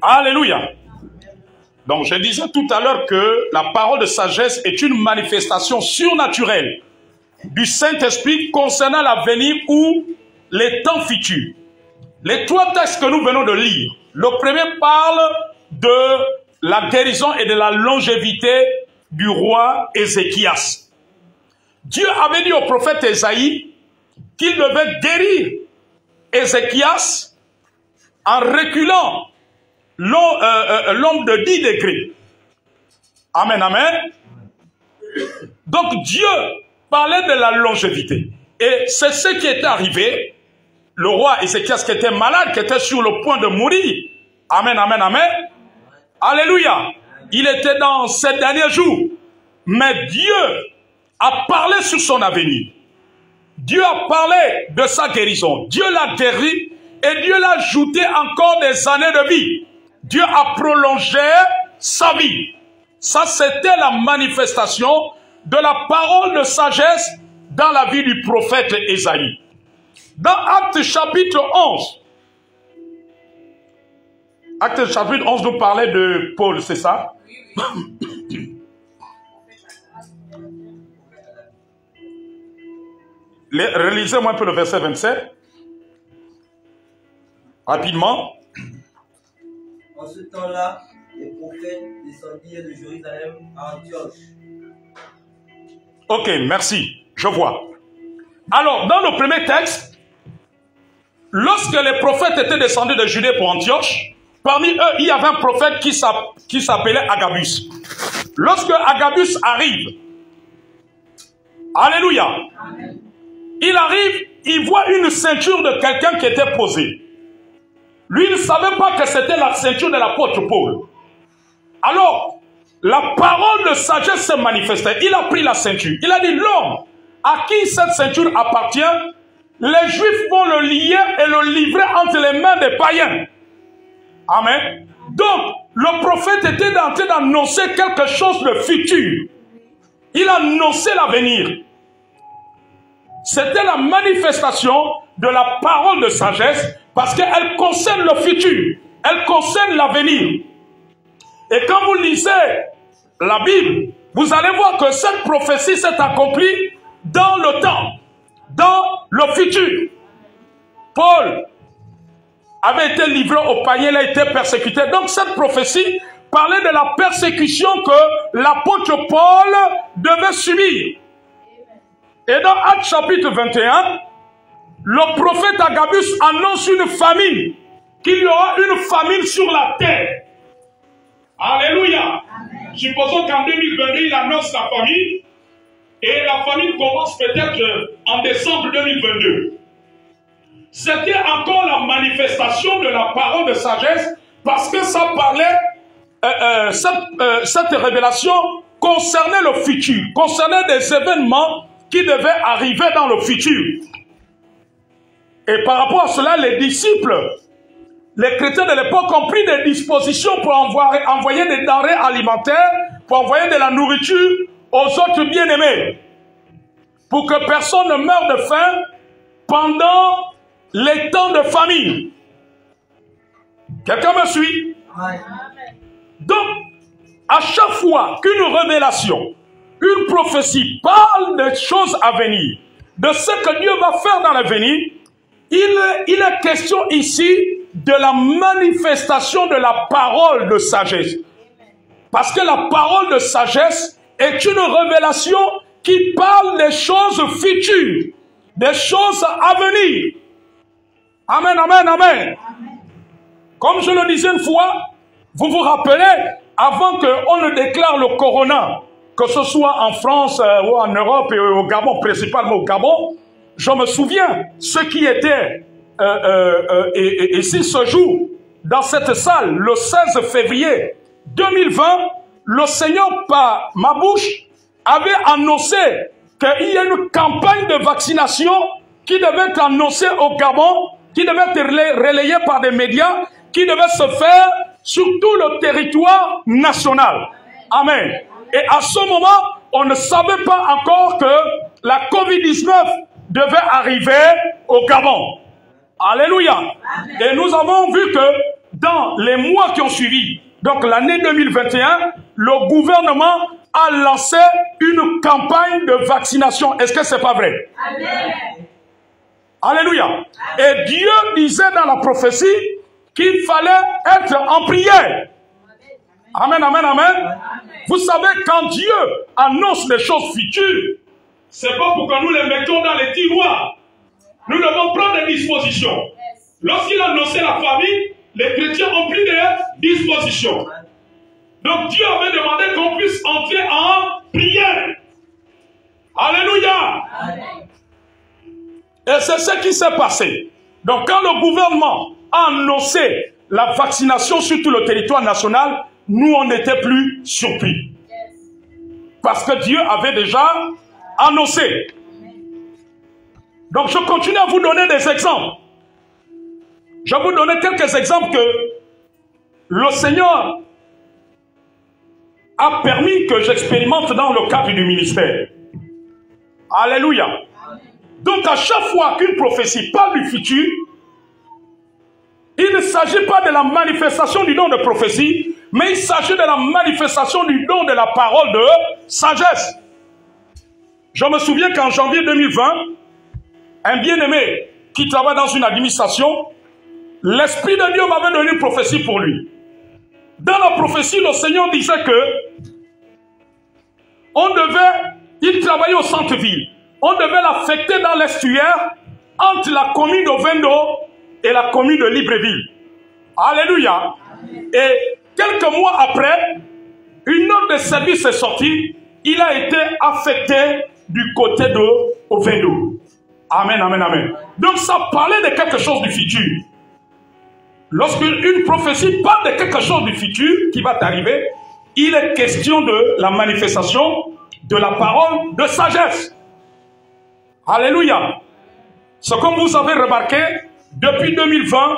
Alléluia. Donc je disais tout à l'heure que la parole de sagesse est une manifestation surnaturelle du Saint-Esprit concernant l'avenir ou les temps futurs. Les trois textes que nous venons de lire, le premier parle de la guérison et de la longévité du roi Ézéchias. Dieu avait dit au prophète Ésaïe qu'il devait guérir Ézéchias en reculant l'homme de 10 degrés. Amen, amen. Donc Dieu parlait de la longévité. Et c'est ce qui était arrivé. Le roi Ézéchias qui était malade, qui était sur le point de mourir. Amen, amen, amen. Alléluia. Il était dans ces derniers jours. Mais Dieu a parlé sur son avenir. Dieu a parlé de sa guérison. Dieu l'a guéri et Dieu l'a ajouté encore des années de vie. Dieu a prolongé sa vie. Ça, c'était la manifestation de la parole de sagesse dans la vie du prophète Ésaïe. Dans Acte chapitre 11, Acte chapitre 11 nous parlait de Paul, c'est ça? Relisez-moi un peu le verset 27. Rapidement. En ce temps-là, les prophètes descendirent de Jérusalem à Antioche. Ok, merci. Je vois. Alors, dans le premier texte, lorsque les prophètes étaient descendus de Judée pour Antioche, parmi eux, il y avait un prophète qui s'appelait Agabus. Lorsque Agabus arrive, alléluia, amen. Il arrive, il voit une ceinture de quelqu'un qui était posée. Lui, il ne savait pas que c'était la ceinture de l'apôtre Paul. Alors, la parole de sagesse s'est manifestée. Il a pris la ceinture. Il a dit, l'homme à qui cette ceinture appartient, les Juifs vont le lier et le livrer entre les mains des païens. Amen. Donc, le prophète était en train d'annoncer quelque chose de futur. Il annonçait l'avenir. C'était la manifestation de la parole de sagesse parce qu'elle concerne le futur. Elle concerne l'avenir. Et quand vous lisez la Bible, vous allez voir que cette prophétie s'est accomplie dans le temps, dans le futur. Paul avait été livré aux païens, il a été persécuté. Donc cette prophétie parlait de la persécution que l'apôtre Paul devait subir. Et dans Actes chapitre 21, le prophète Agabus annonce une famine, qu'il y aura une famine sur la terre. Alléluia. Supposons qu'en 2022, il annonce la famine, et la famine commence peut-être en décembre 2022. C'était encore la manifestation de la parole de sagesse, parce que ça parlait, cette révélation concernait le futur, concernait des événements qui devaient arriver dans le futur. Et par rapport à cela, les disciples, les chrétiens de l'époque ont pris des dispositions pour envoyer des denrées alimentaires, pour envoyer de la nourriture aux autres bien-aimés, pour que personne ne meure de faim pendant les temps de famine. Quelqu'un me suit? Donc, à chaque fois qu'une révélation, une prophétie parle des choses à venir, de ce que Dieu va faire dans l'avenir, il est question ici de la manifestation de la parole de sagesse. Parce que la parole de sagesse est une révélation qui parle des choses futures, des choses à venir. Amen, amen, amen. Comme je le disais une fois, vous vous rappelez, avant qu'on ne déclare le corona, que ce soit en France ou en Europe et au Gabon, principalement au Gabon, je me souviens, ce qui était ici ce jour, dans cette salle, le 16 février 2020, le Seigneur, par ma bouche, avait annoncé qu'il y a une campagne de vaccination qui devait être annoncée au Gabon, qui devait être relayée par des médias, qui devait se faire sur tout le territoire national. Amen. Et à ce moment, on ne savait pas encore que la COVID-19 devait arriver au Gabon. Alléluia. Et nous avons vu que dans les mois qui ont suivi, donc l'année 2021, le gouvernement a lancé une campagne de vaccination. Est-ce que c'est pas vrai? Amen. Alléluia. Et Dieu disait dans la prophétie qu'il fallait être en prière. Amen, amen, amen. Vous savez, quand Dieu annonce les choses futures, c'est pas pour que nous les mettions dans les tiroirs. Nous devons prendre des dispositions. Lorsqu'il a annoncé la famine, les chrétiens ont pris des dispositions. Donc Dieu avait demandé qu'on puisse entrer en prière. Alléluia. Et c'est ce qui s'est passé. Donc quand le gouvernement a annoncé la vaccination sur tout le territoire national, nous on n'était plus surpris. Parce que Dieu avait déjà annoncé. Donc je continue à vous donner des exemples. Je vais vous donner quelques exemples que le Seigneur a permis que j'expérimente dans le cadre du ministère. Alléluia. Donc à chaque fois qu'une prophétie parle du futur, il ne s'agit pas de la manifestation du don de prophétie, mais il s'agit de la manifestation du don de la parole de sagesse. Je me souviens qu'en janvier 2020, un bien-aimé qui travaille dans une administration, l'Esprit de Dieu m'avait donné une prophétie pour lui. Dans la prophétie, le Seigneur disait que il travaillait au centre-ville. On devait l'affecter dans l'estuaire entre la commune de Vendo et la commune de Libreville. Alléluia. Et quelques mois après, une note de service est sortie. Il a été affecté du côté de Vendo. Amen, amen, amen. Donc ça parlait de quelque chose du futur. Lorsqu'une prophétie parle de quelque chose du futur qui va t'arriver, il est question de la manifestation de la parole de sagesse. Alléluia. C'est comme vous avez remarqué, depuis 2020,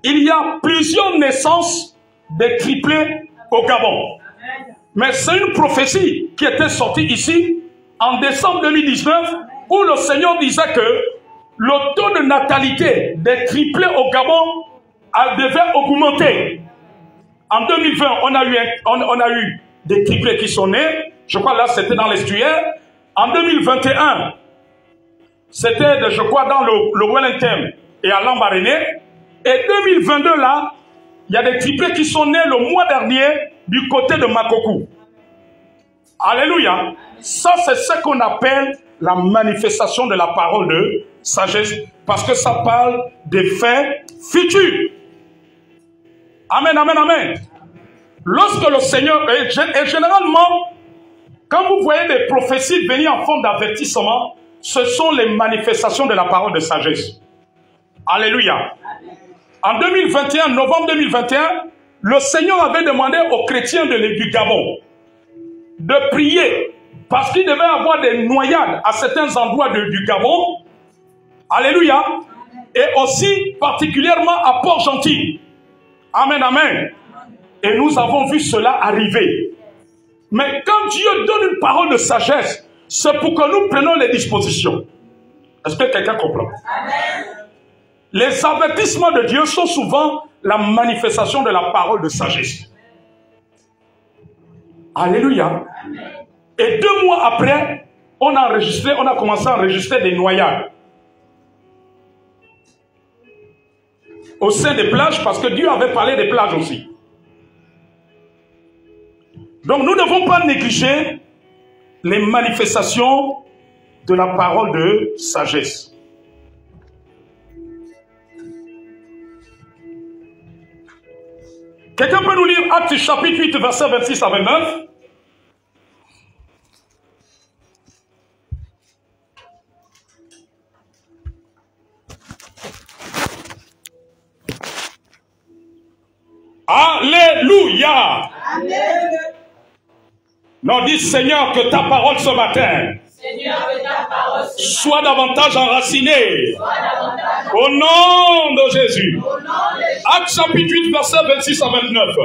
il y a plusieurs naissances de triplés au Gabon. Mais c'est une prophétie qui était sortie ici en décembre 2019 où le Seigneur disait que le taux de natalité des triplés au Gabon devait augmenter. En 2020, on a eu des triplés qui sont nés. Je crois là, c'était dans l'estuaire. En 2021, c'était, je crois, dans le Wellington et à Lambaréné. Et 2022, là, Il y a des triplés qui sont nés le mois dernier du côté de Makokou. Alléluia. Ça, c'est ce qu'on appelle la manifestation de la parole de sagesse, parce que ça parle des faits futurs. Amen, amen, amen. Lorsque le Seigneur, et généralement, quand vous voyez des prophéties venir en forme d'avertissement, ce sont les manifestations de la parole de sagesse. Alléluia. En 2021, novembre 2021, le Seigneur avait demandé aux chrétiens du Gabon de prier, parce qu'il devait y avoir des noyades à certains endroits du Gabon. Alléluia. Et aussi particulièrement à Port-Gentil. Amen, amen. Et nous avons vu cela arriver. Mais quand Dieu donne une parole de sagesse, c'est pour que nous prenions les dispositions. Est-ce que quelqu'un comprend? Amen. Les avertissements de Dieu sont souvent la manifestation de la parole de sagesse. Alléluia. Amen. Et 2 mois après, on a commencé à enregistrer des noyades au sein des plages, parce que Dieu avait parlé des plages aussi. Donc nous ne devons pas négliger les manifestations de la parole de sagesse. Quelqu'un peut nous lire Actes chapitre 8, versets 26 à 29? Alléluia. Amen. Non, dis Seigneur, que ta parole ce matin, Seigneur, que ta parole soit davantage enracinée. Au nom de Jésus. Actes chapitre 8, verset 26 à 29.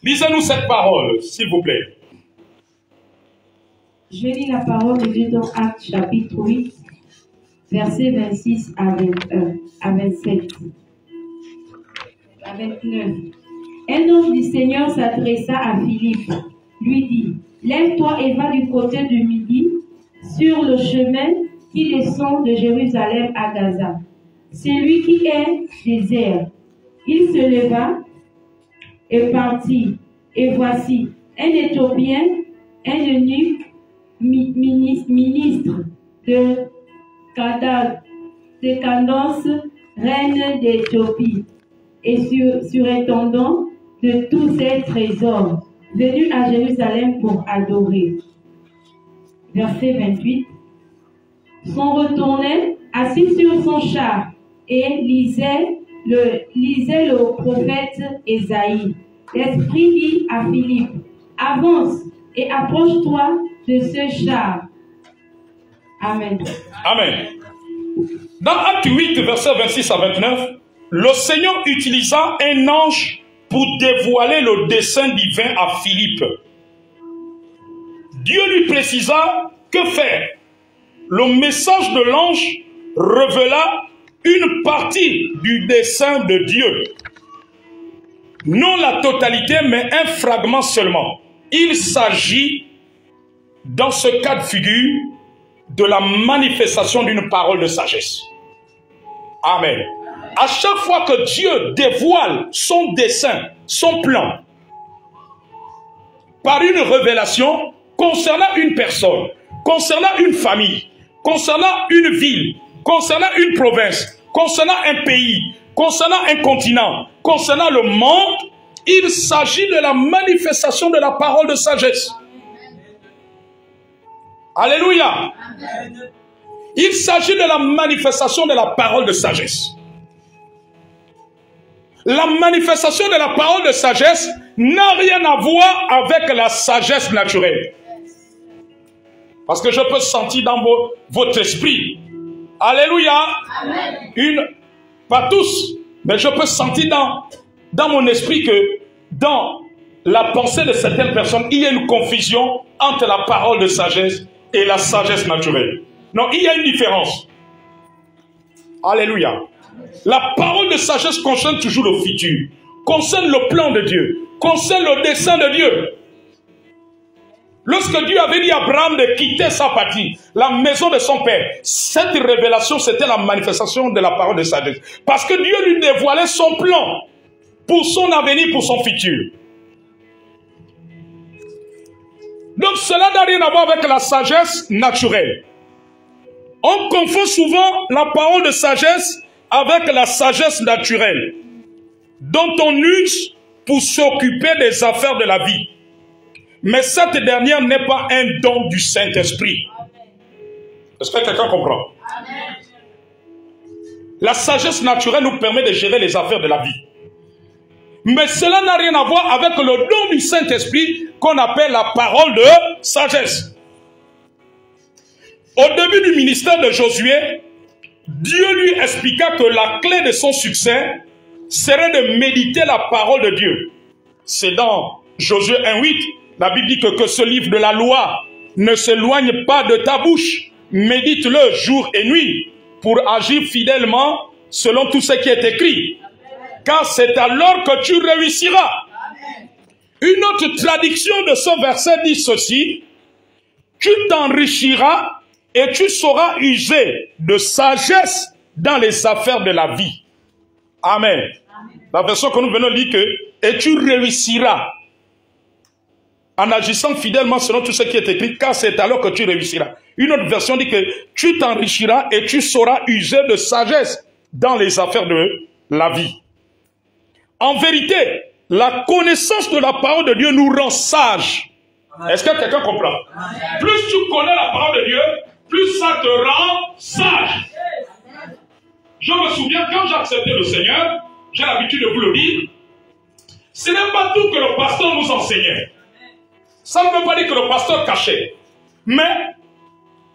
Lisez-nous cette parole, s'il vous plaît. Je lis la parole de Dieu dans Actes chapitre 8, verset 26 à 21, à 27. À 29. Un homme du Seigneur s'adressa à Philippe, lui dit, lève-toi et va du côté du midi, sur le chemin qui descend de Jérusalem à Gaza. C'est lui qui est désert. Il se leva et partit. Et voici, un Éthiopien, un eunuque, ministre de Candace, reine d'Éthiopie, et surintendant de tous ses trésors, venu à Jérusalem pour adorer. Verset 28. S'en retournait, assis sur son char, et lisait le prophète Ésaïe. L'Esprit dit à Philippe, avance et approche-toi de ce char. Amen. Amen. Dans Acte 8, verset 26 à 29, le Seigneur utilisa un ange pour dévoiler le dessein divin à Philippe. Dieu lui précisa que faire. Le message de l'ange révéla une partie du dessein de Dieu. Non la totalité, mais un fragment seulement. Il s'agit, dans ce cas de figure, de la manifestation d'une parole de sagesse. Amen. À chaque fois que Dieu dévoile son dessein, son plan, par une révélation concernant une personne, concernant une famille, concernant une ville, concernant une province, concernant un pays, concernant un continent, concernant le monde, il s'agit de la manifestation de la parole de sagesse. Alléluia. Il s'agit de la manifestation de la parole de sagesse. La manifestation de la parole de sagesse n'a rien à voir avec la sagesse naturelle. Parce que je peux sentir dans votre esprit. Alléluia. Amen. Pas tous, mais je peux sentir dans mon esprit que dans la pensée de certaines personnes, il y a une confusion entre la parole de sagesse et la sagesse naturelle. Non, il y a une différence. Alléluia. La parole de sagesse concerne toujours le futur, concerne le plan de Dieu, concerne le dessein de Dieu. Lorsque Dieu avait dit à Abraham de quitter sa patrie, la maison de son père, cette révélation, c'était la manifestation de la parole de sagesse. Parce que Dieu lui dévoilait son plan. pour son avenir, pour son futur. Donc cela n'a rien à voir avec la sagesse naturelle. On confond souvent la parole de sagesse avec la sagesse naturelle, dont on use pour s'occuper des affaires de la vie. Mais cette dernière n'est pas un don du Saint-Esprit. Est-ce que quelqu'un comprend? Amen. La sagesse naturelle nous permet de gérer les affaires de la vie. Mais cela n'a rien à voir avec le don du Saint-Esprit qu'on appelle la parole de sagesse. Au début du ministère de Josué, Dieu lui expliqua que la clé de son succès serait de méditer la parole de Dieu. C'est dans Josué 1:8, la Bible dit que ce livre de la loi ne s'éloigne pas de ta bouche. Médite-le jour et nuit pour agir fidèlement selon tout ce qui est écrit. Car c'est alors que tu réussiras. Une autre traduction de ce verset dit ceci: tu t'enrichiras et tu sauras user de sagesse dans les affaires de la vie. Amen. La version que nous venons de lire que et tu réussiras en agissant fidèlement selon tout ce qui est écrit, car c'est alors que tu réussiras. Une autre version dit que tu t'enrichiras et tu sauras user de sagesse dans les affaires de la vie. En vérité, la connaissance de la parole de Dieu nous rend sages. Est-ce que quelqu'un comprend? Plus tu connais la parole de Dieu, plus ça te rend sage. Je me souviens, quand j'ai accepté le Seigneur, j'ai l'habitude de vous le dire, ce n'est pas tout que le pasteur nous enseignait. Ça ne veut pas dire que le pasteur cachait. Mais,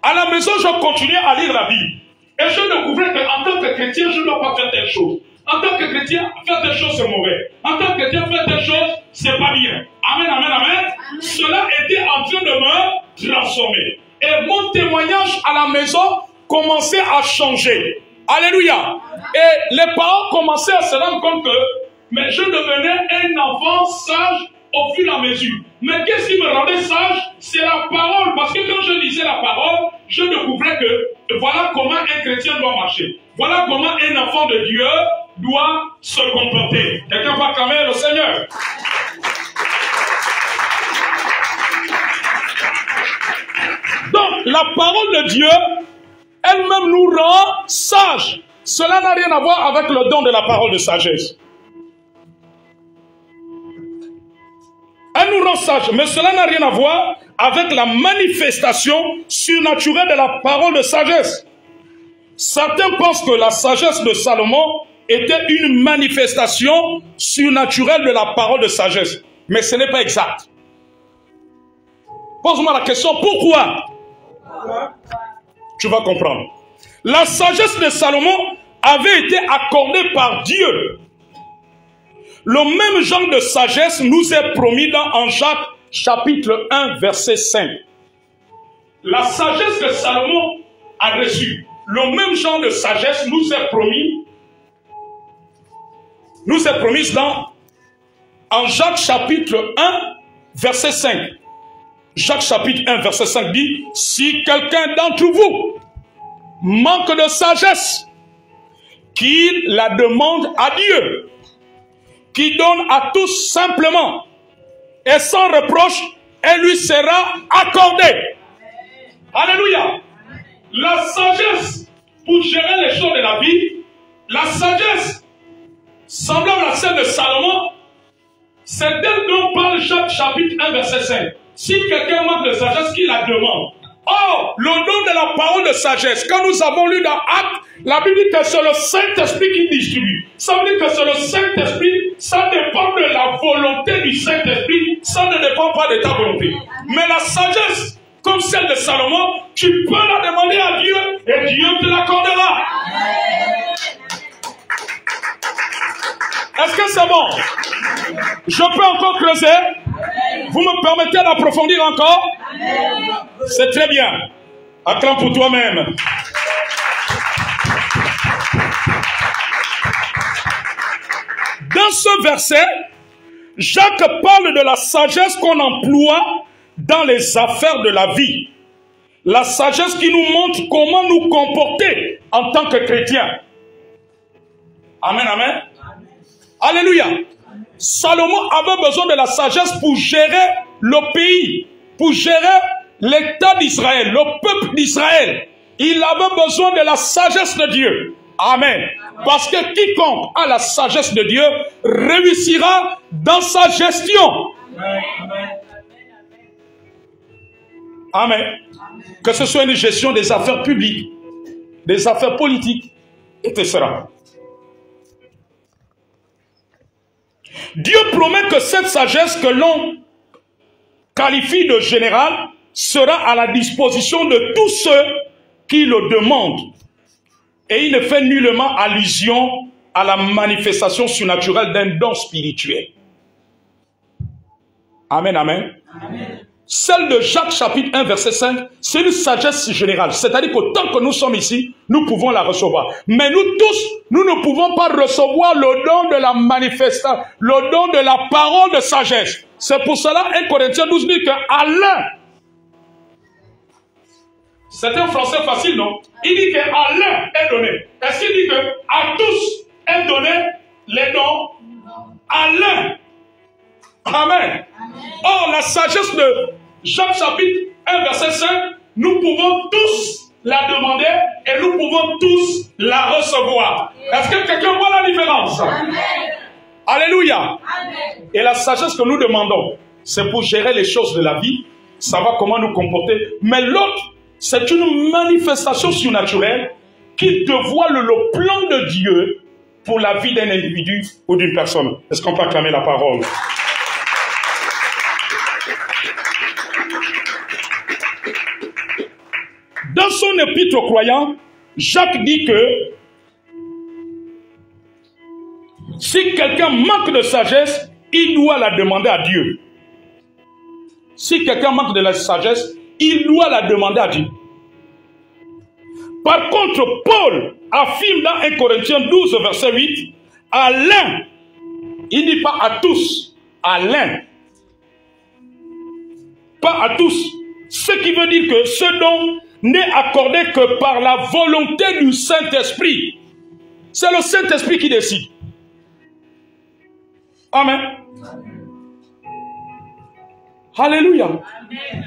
à la maison, je continuais à lire la Bible. Et je découvrais qu'en tant que chrétien, je ne dois pas faire telle chose. En tant que chrétien, faire telle chose, c'est mauvais. En tant que chrétien, faire telle chose, c'est pas bien. Amen, amen, amen. Cela était en train de me transformer. Et mon témoignage à la maison commençait à changer. Alléluia. Et les parents commençaient à se rendre compte que mais je devenais un enfant sage au fur et à mesure. Mais qu'est-ce qui me rendait sage? C'est la parole. Parce que quand je lisais la parole, je découvrais que voilà comment un chrétien doit marcher. Voilà comment un enfant de Dieu doit se comporter. Quelqu'un va acclamer le Seigneur. Donc, la parole de Dieu, elle-même nous rend sages. Cela n'a rien à voir avec le don de la parole de sagesse. Elle nous rend sages, mais cela n'a rien à voir avec la manifestation surnaturelle de la parole de sagesse. Certains pensent que la sagesse de Salomon était une manifestation surnaturelle de la parole de sagesse. Mais ce n'est pas exact. Pose-moi la question, pourquoi? Tu vas comprendre. La sagesse de Salomon avait été accordée par Dieu. Le même genre de sagesse nous est promis en Jacques chapitre 1 verset 5. La sagesse que Salomon a reçue, le même genre de sagesse nous est promise en Jacques chapitre 1 verset 5. Jacques chapitre 1 verset 5 dit: si quelqu'un d'entre vous manque de sagesse, qu'il la demande à Dieu, qui donne à tous simplement et sans reproche, et lui sera accordée. Alléluia. La sagesse pour gérer les choses de la vie, la sagesse semblable à celle de Salomon, c'est d'elle dont parle Jacques chapitre 1 verset 5. Si quelqu'un manque de sagesse, qu'il la demande. Or, le don de la parole de sagesse, quand nous avons lu dans Actes, la Bible dit que c'est le Saint-Esprit qui distribue. Ça veut dire que c'est le Saint-Esprit, ça dépend de la volonté du Saint-Esprit, ça ne dépend pas de ta volonté. Mais la sagesse, comme celle de Salomon, tu peux la demander à Dieu et Dieu te l'accordera. Est-ce que c'est bon? Je peux encore creuser? Vous me permettez d'approfondir encore? C'est très bien. Acclame pour toi-même. Dans ce verset, Jacques parle de la sagesse qu'on emploie dans les affaires de la vie. La sagesse qui nous montre comment nous comporter en tant que chrétiens. Amen, amen. Alléluia. Salomon avait besoin de la sagesse pour gérer le pays, pour gérer l'État d'Israël, le peuple d'Israël. Il avait besoin de la sagesse de Dieu. Amen. Parce que quiconque a la sagesse de Dieu réussira dans sa gestion. Amen. Que ce soit une gestion des affaires publiques, des affaires politiques, etc. Dieu promet que cette sagesse que l'on qualifie de générale sera à la disposition de tous ceux qui le demandent. Et il ne fait nullement allusion à la manifestation surnaturelle d'un don spirituel. Amen, amen. Amen. Celle de Jacques chapitre 1 verset 5, c'est une sagesse générale. C'est-à-dire qu'autant que nous sommes ici, nous pouvons la recevoir. Mais nous tous, nous ne pouvons pas recevoir le don de la manifestation, le don de la parole de sagesse. C'est pour cela 1 Corinthiens 12 dit qu'à l'un, c'est un français facile, non? Il dit qu'à l'un est donné. Est-ce qu'il dit qu'à tous est donné les dons? À l'un. Amen. Or, la sagesse de Jacques chapitre 1 verset 5, nous pouvons tous la demander et nous pouvons tous la recevoir. Est-ce que quelqu'un voit la différence? Amen. Alléluia. Amen. Et la sagesse que nous demandons, c'est pour gérer les choses de la vie, savoir comment nous comporter. Mais l'autre, c'est une manifestation surnaturelle qui dévoile le plan de Dieu pour la vie d'un individu ou d'une personne. Est-ce qu'on peut acclamer la parole? Dans son épître aux croyants, Jacques dit que si quelqu'un manque de sagesse, il doit la demander à Dieu. Si quelqu'un manque de la sagesse, il doit la demander à Dieu. Par contre, Paul affirme dans 1 Corinthiens 12, verset 8, à l'un, il ne dit pas à tous, à l'un. Pas à tous. Ce qui veut dire que ce don n'est accordé que par la volonté du Saint-Esprit. C'est le Saint-Esprit qui décide. Amen. Alléluia.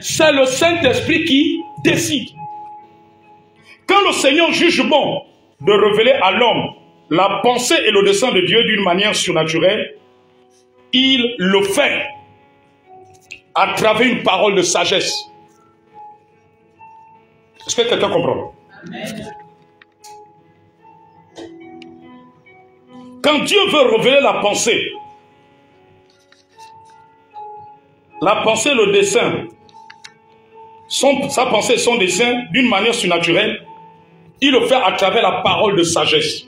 C'est le Saint-Esprit qui décide. Quand le Seigneur juge bon de révéler à l'homme la pensée et le dessein de Dieu d'une manière surnaturelle, il le fait à travers une parole de sagesse. Est-ce que quelqu'un comprend? Amen. Quand Dieu veut révéler la pensée, le dessein, sa pensée, son dessein, d'une manière surnaturelle, il le fait à travers la parole de sagesse.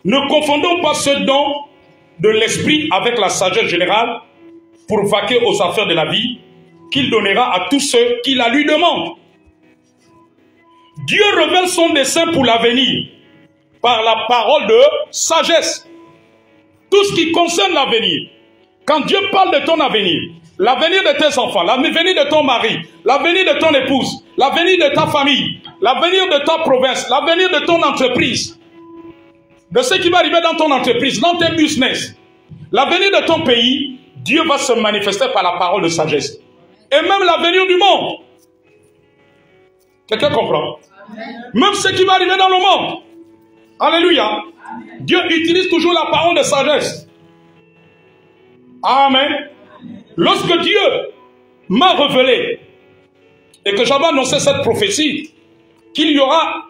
Ne confondons pas ce don de l'esprit avec la sagesse générale pour vaquer aux affaires de la vie qu'il donnera à tous ceux qui la lui demandent. Dieu révèle son dessein pour l'avenir par la parole de sagesse. Tout ce qui concerne l'avenir. Quand Dieu parle de ton avenir, l'avenir de tes enfants, l'avenir de ton mari, l'avenir de ton épouse, l'avenir de ta famille, l'avenir de ta province, l'avenir de ton entreprise, de ce qui va arriver dans ton entreprise, dans tes business, l'avenir de ton pays, Dieu va se manifester par la parole de sagesse. Et même l'avenir du monde. Quelqu'un comprend? Amen. Même ce qui va arriver dans le monde. Alléluia. Amen. Dieu utilise toujours la parole de sagesse. Amen. Lorsque Dieu m'a révélé et que j'avais annoncé cette prophétie, qu'il y aura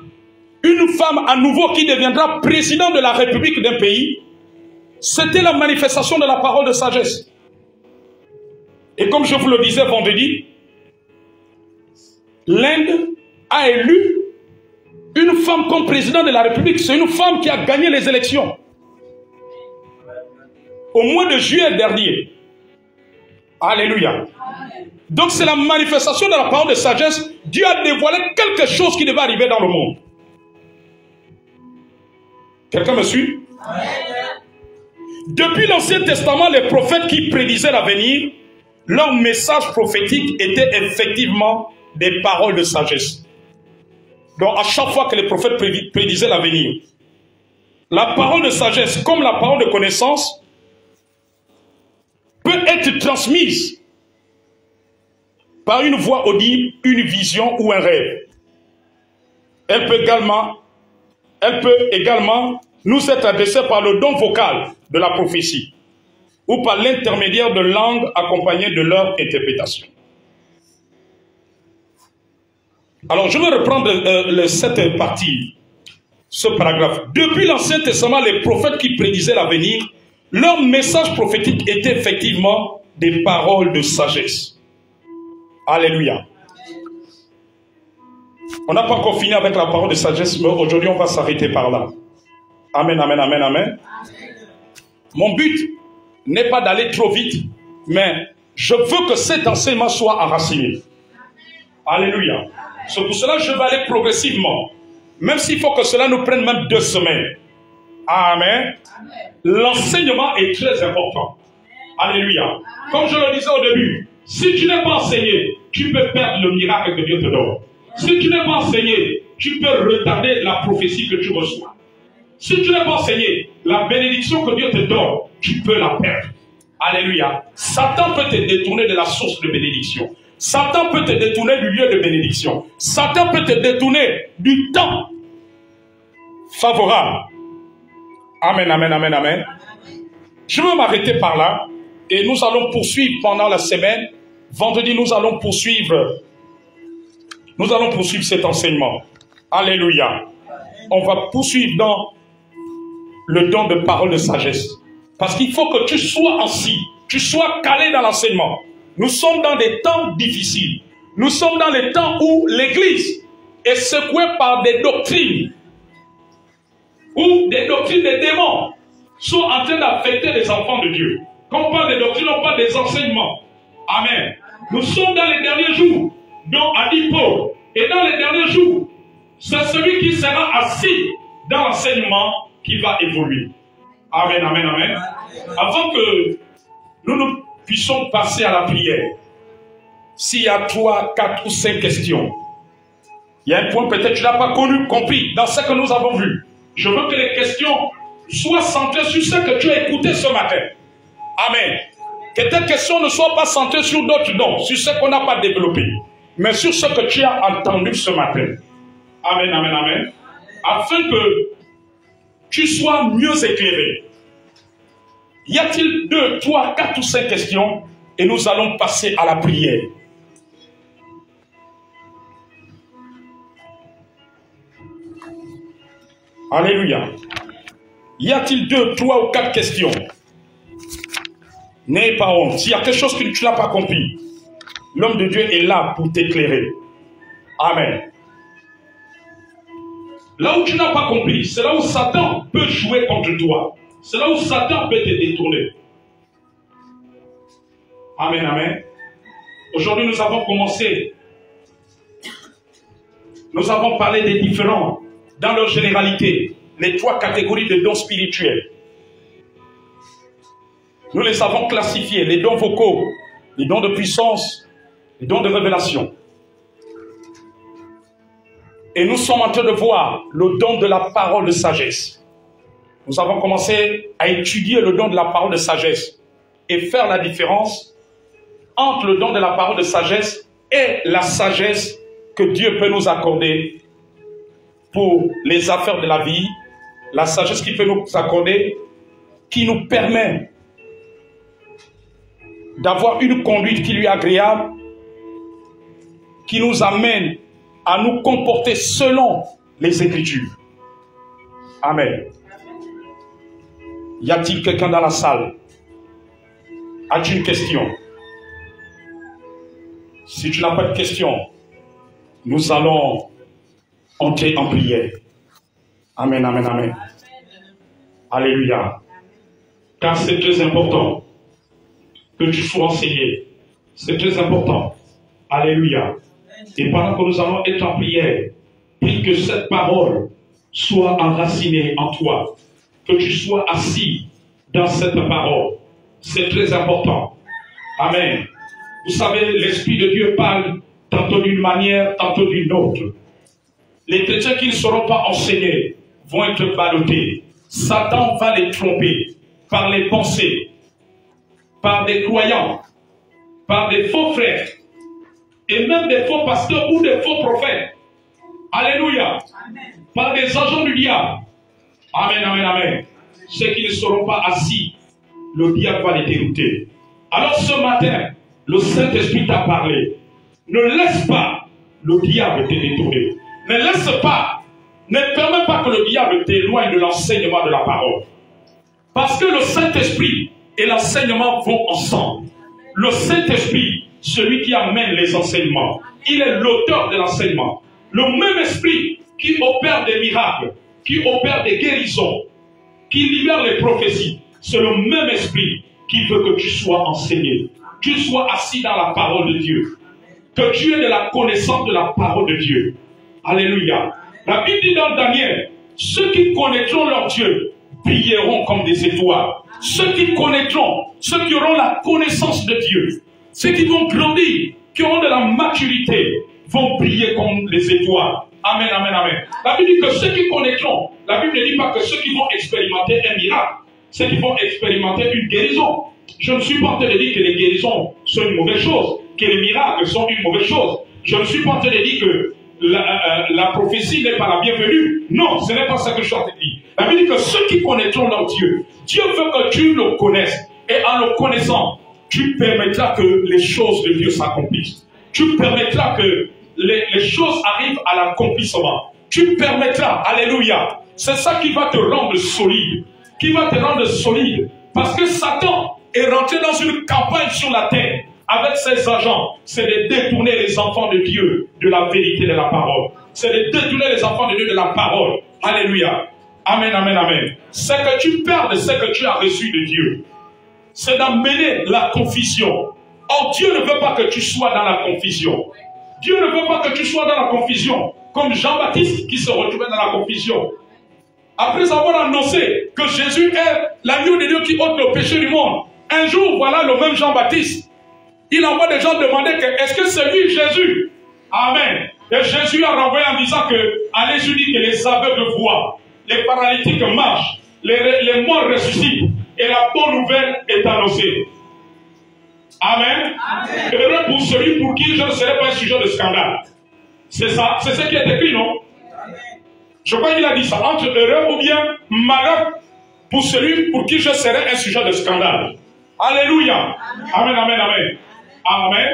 une femme à nouveau qui deviendra président de la République d'un pays, c'était la manifestation de la parole de sagesse. Et comme je vous le disais vendredi, l'Inde a élu une femme comme président de la République. C'est une femme qui a gagné les élections. Au mois de juillet dernier. Alléluia. Donc c'est la manifestation de la parole de sagesse. Dieu a dévoilé quelque chose qui devait arriver dans le monde. Quelqu'un me suit? Depuis l'Ancien Testament, les prophètes qui prédisaient l'avenir, leur message prophétique était effectivement des paroles de sagesse. Donc à chaque fois que les prophètes prédisaient l'avenir, la parole de sagesse comme la parole de connaissance peut être transmise par une voix audible, une vision ou un rêve. Elle peut également nous être adressée par le don vocal de la prophétie ou par l'intermédiaire de langues accompagnées de leur interprétation. Alors, je vais reprendre cette partie, ce paragraphe. Depuis l'Ancien Testament, les prophètes qui prédisaient l'avenir, leur message prophétique était effectivement des paroles de sagesse. Alléluia. On n'a pas encore fini avec la parole de sagesse, mais aujourd'hui, on va s'arrêter par là. Amen, amen, amen, amen. Mon but n'est pas d'aller trop vite, mais je veux que cet enseignement soit enraciné. Alléluia. C'est pour cela que je vais aller progressivement. Même s'il faut que cela nous prenne même 2 semaines. Amen. L'enseignement est très important. Alléluia. Comme je le disais au début, si tu n'es pas enseigné, tu peux perdre le miracle que Dieu te donne. Si tu n'es pas enseigné, tu peux retarder la prophétie que tu reçois. Si tu n'es pas enseigné, la bénédiction que Dieu te donne, tu peux la perdre. Alléluia. Satan peut te détourner de la source de bénédiction. Satan peut te détourner du lieu de bénédiction. Satan peut te détourner du temps favorable. Amen, amen, amen, amen. Je vais m'arrêter par là et nous allons poursuivre pendant la semaine. Vendredi, nous allons poursuivre cet enseignement. Alléluia. On va poursuivre dans le don de parole de sagesse. Parce qu'il faut que tu sois assis, tu sois calé dans l'enseignement. Nous sommes dans des temps difficiles. Nous sommes dans les temps où l'Église est secouée par des doctrines, où des doctrines des démons sont en train d'affecter les enfants de Dieu. Quand on parle des doctrines, on parle des enseignements. Amen. Nous sommes dans les derniers jours, dont a dit Paul. Et dans les derniers jours, c'est celui qui sera assis dans l'enseignement qui va évoluer. Amen, amen, amen. Avant que nous puissions passer à la prière, s'il y a 3, 4 ou 5 questions, il y a un point peut-être que tu n'as pas compris dans ce que nous avons vu. Je veux que les questions soient centrées sur ce que tu as écouté ce matin. Amen. Que tes questions ne soient pas centrées sur d'autres dons, sur ce qu'on n'a pas développé, mais sur ce que tu as entendu ce matin. Amen, amen, amen. Afin que tu sois mieux éclairé. Y a-t-il 2, 3, 4 ou 5 questions? Et nous allons passer à la prière. Alléluia. Y a-t-il 2, 3 ou 4 questions? N'ayez pas honte. S'il y a quelque chose que tu n'as pas compris, l'homme de Dieu est là pour t'éclairer. Amen. Là où tu n'as pas compris, c'est là où Satan peut jouer contre toi. C'est là où Satan peut te détourner. Amen, amen. Aujourd'hui, nous avons commencé. Nous avons parlé des différents, dans leur généralité, les 3 catégories de dons spirituels. Nous les avons classifiés, les dons vocaux, les dons de puissance, les dons de révélation. Et nous sommes en train de voir le don de la parole de sagesse. Nous avons commencé à étudier le don de la parole de sagesse et faire la différence entre le don de la parole de sagesse et la sagesse que Dieu peut nous accorder pour les affaires de la vie, la sagesse qu'il peut nous accorder, qui nous permet d'avoir une conduite qui lui est agréable, qui nous amène à nous comporter selon les Écritures. Amen. Y a-t-il quelqu'un dans la salle? As-tu une question? Si tu n'as pas de question, nous allons entrer en prière. Amen, amen, amen. Alléluia. Car c'est très important que tu sois enseigné. C'est très important. Alléluia. Et pendant que nous allons être en prière, prie que cette parole soit enracinée en toi. Que tu sois assis dans cette parole. C'est très important. Amen. Vous savez, l'Esprit de Dieu parle tantôt d'une manière, tantôt d'une autre. Les chrétiens qui ne seront pas enseignés vont être ballottés. Satan va les tromper par les pensées, par des croyants, par des faux frères, et même des faux pasteurs ou des faux prophètes. Alléluia. Par des agents du diable. Amen, amen, amen. Ceux qui ne seront pas assis, le diable va les dérouter. Alors ce matin, le Saint-Esprit t'a parlé. Ne laisse pas le diable te détourner. Ne laisse pas, ne permets pas que le diable t'éloigne de l'enseignement de la parole. Parce que le Saint-Esprit et l'enseignement vont ensemble. Le Saint-Esprit, celui qui amène les enseignements, il est l'auteur de l'enseignement. Le même esprit qui opère des miracles, qui opère des guérisons, qui libère les prophéties, c'est le même esprit qui veut que tu sois enseigné, que tu sois assis dans la parole de Dieu, que tu aies de la connaissance de la parole de Dieu. Alléluia. La Bible dit dans Daniel, ceux qui connaîtront leur Dieu brilleront comme des étoiles. Ceux qui connaîtront, ceux qui auront la connaissance de Dieu, ceux qui vont grandir, qui auront de la maturité, vont briller comme les étoiles. Amen, amen, amen. La Bible dit que ceux qui connaîtront, la Bible ne dit pas que ceux qui vont expérimenter un miracle, ceux qui vont expérimenter une guérison. Je ne suis pas en train de dire que les guérisons sont une mauvaise chose, que les miracles sont une mauvaise chose. Je ne suis pas en train de dire que la prophétie n'est pas la bienvenue. Non, ce n'est pas ça que je suis en train de dire. La Bible dit que ceux qui connaîtront leur Dieu, Dieu veut que tu le connaisses. Et en le connaissant, tu permettras que les choses de Dieu s'accomplissent. Tu permettras que les choses arrivent à l'accomplissement. Tu permettras, alléluia. C'est ça qui va te rendre solide. Qui va te rendre solide. Parce que Satan est rentré dans une campagne sur la terre avec ses agents. C'est de détourner les enfants de Dieu de la vérité de la parole. C'est de détourner les enfants de Dieu de la parole. Alléluia. Amen, amen, amen. Ce que tu perds de ce que tu as reçu de Dieu, c'est d'amener la confusion. Or, Dieu ne veut pas que tu sois dans la confusion. Dieu ne veut pas que tu sois dans la confusion. Comme Jean-Baptiste qui se retrouvait dans la confusion. Après avoir annoncé que Jésus est l'agneau de Dieu qui ôte le péché du monde. Un jour, voilà le même Jean-Baptiste. Il envoie des gens demander que est-ce que c'est lui Jésus? Amen. Et Jésus a renvoyé en disant que allez, je dis que les aveugles voient, les paralytiques marchent, les morts ressuscitent, et la bonne nouvelle est annoncée. Amen. Amen. Heureux pour celui pour qui je ne serai pas un sujet de scandale. C'est ça, c'est ce qui est écrit, non? Amen. Je crois qu'il a dit ça, entre heureux ou bien malheur pour celui pour qui je serai un sujet de scandale. Alléluia. Amen, amen, amen. Amen.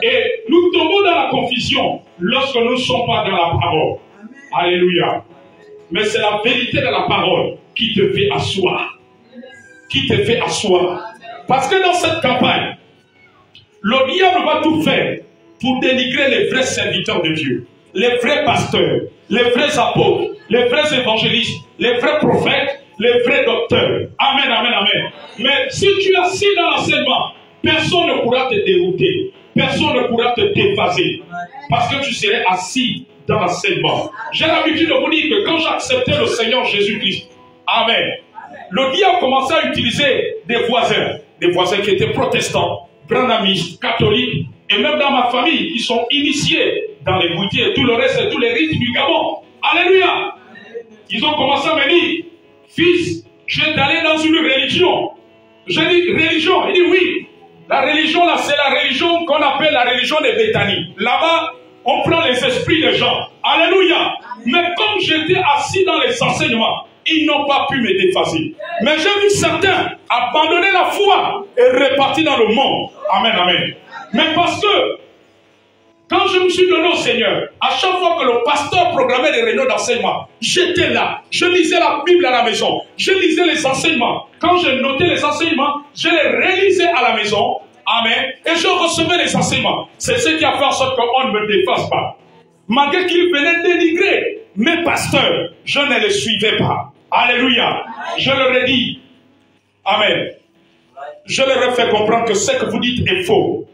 Et nous tombons dans la confusion lorsque nous ne sommes pas dans la parole. Alléluia. Mais c'est la vérité de la parole qui te fait asseoir. Qui te fait asseoir. Parce que dans cette campagne, le diable va tout faire pour dénigrer les vrais serviteurs de Dieu, les vrais pasteurs, les vrais apôtres, les vrais évangélistes, les vrais prophètes, les vrais docteurs. Amen, amen, amen. Mais si tu es assis dans l'enseignement, personne ne pourra te dérouter. Personne ne pourra te dépasser. Parce que tu serais assis dans l'enseignement. J'ai l'habitude de vous dire que quand j'acceptais le Seigneur Jésus-Christ, amen, le diable commençait à utiliser des voisins qui étaient protestants, branhamistes, catholiques, et même dans ma famille, qui sont initiés dans les goûtiers, tout le reste et tous les rites du Gabon. Alléluia. Ils ont commencé à me dire, fils, je vais t'aller dans une religion. J'ai dit, religion? Il dit, oui. La religion, là, c'est la religion qu'on appelle la religion des Béthanies. Là-bas, on prend les esprits des gens. Alléluia. Mais comme j'étais assis dans les enseignements, ils n'ont pas pu me dépasser. Mais j'ai vu certains abandonner la foi et repartir dans le monde. Amen, amen. Mais parce que, quand je me suis donné au Seigneur, à chaque fois que le pasteur programmait des réunions d'enseignement, j'étais là. Je lisais la Bible à la maison. Je lisais les enseignements. Quand je notais les enseignements, je les relisais à la maison. Amen. Et je recevais les enseignements. C'est ce qui a fait en sorte qu'on ne me dépasse pas. Malgré qu'ils venaient dénigrer mes pasteurs, je ne les suivais pas. Alléluia. Je leur ai dit, amen. Je leur ai fait comprendre que ce que vous dites est faux.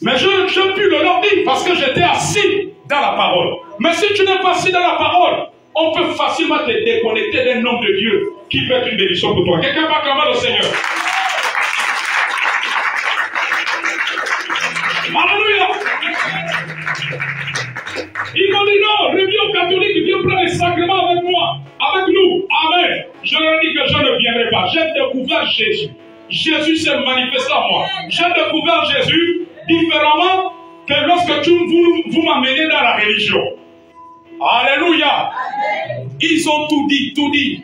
Mais je puis le leur dire parce que j'étais assis dans la parole. Mais si tu n'es pas assis dans la parole, on peut facilement te déconnecter d'un homme de Dieu qui peut être une bénédiction pour toi. Quelqu'un va acclamer le Seigneur. Alléluia. Ils m'ont dit non, reviens au catholique, viens prendre les sacrements avec moi, avec nous. Amen. Je leur dis que je ne viendrai pas. J'ai découvert Jésus. Jésus s'est manifesté à moi. J'ai découvert Jésus différemment que lorsque vous m'amenez dans la religion. Alléluia. Ils ont tout dit, tout dit.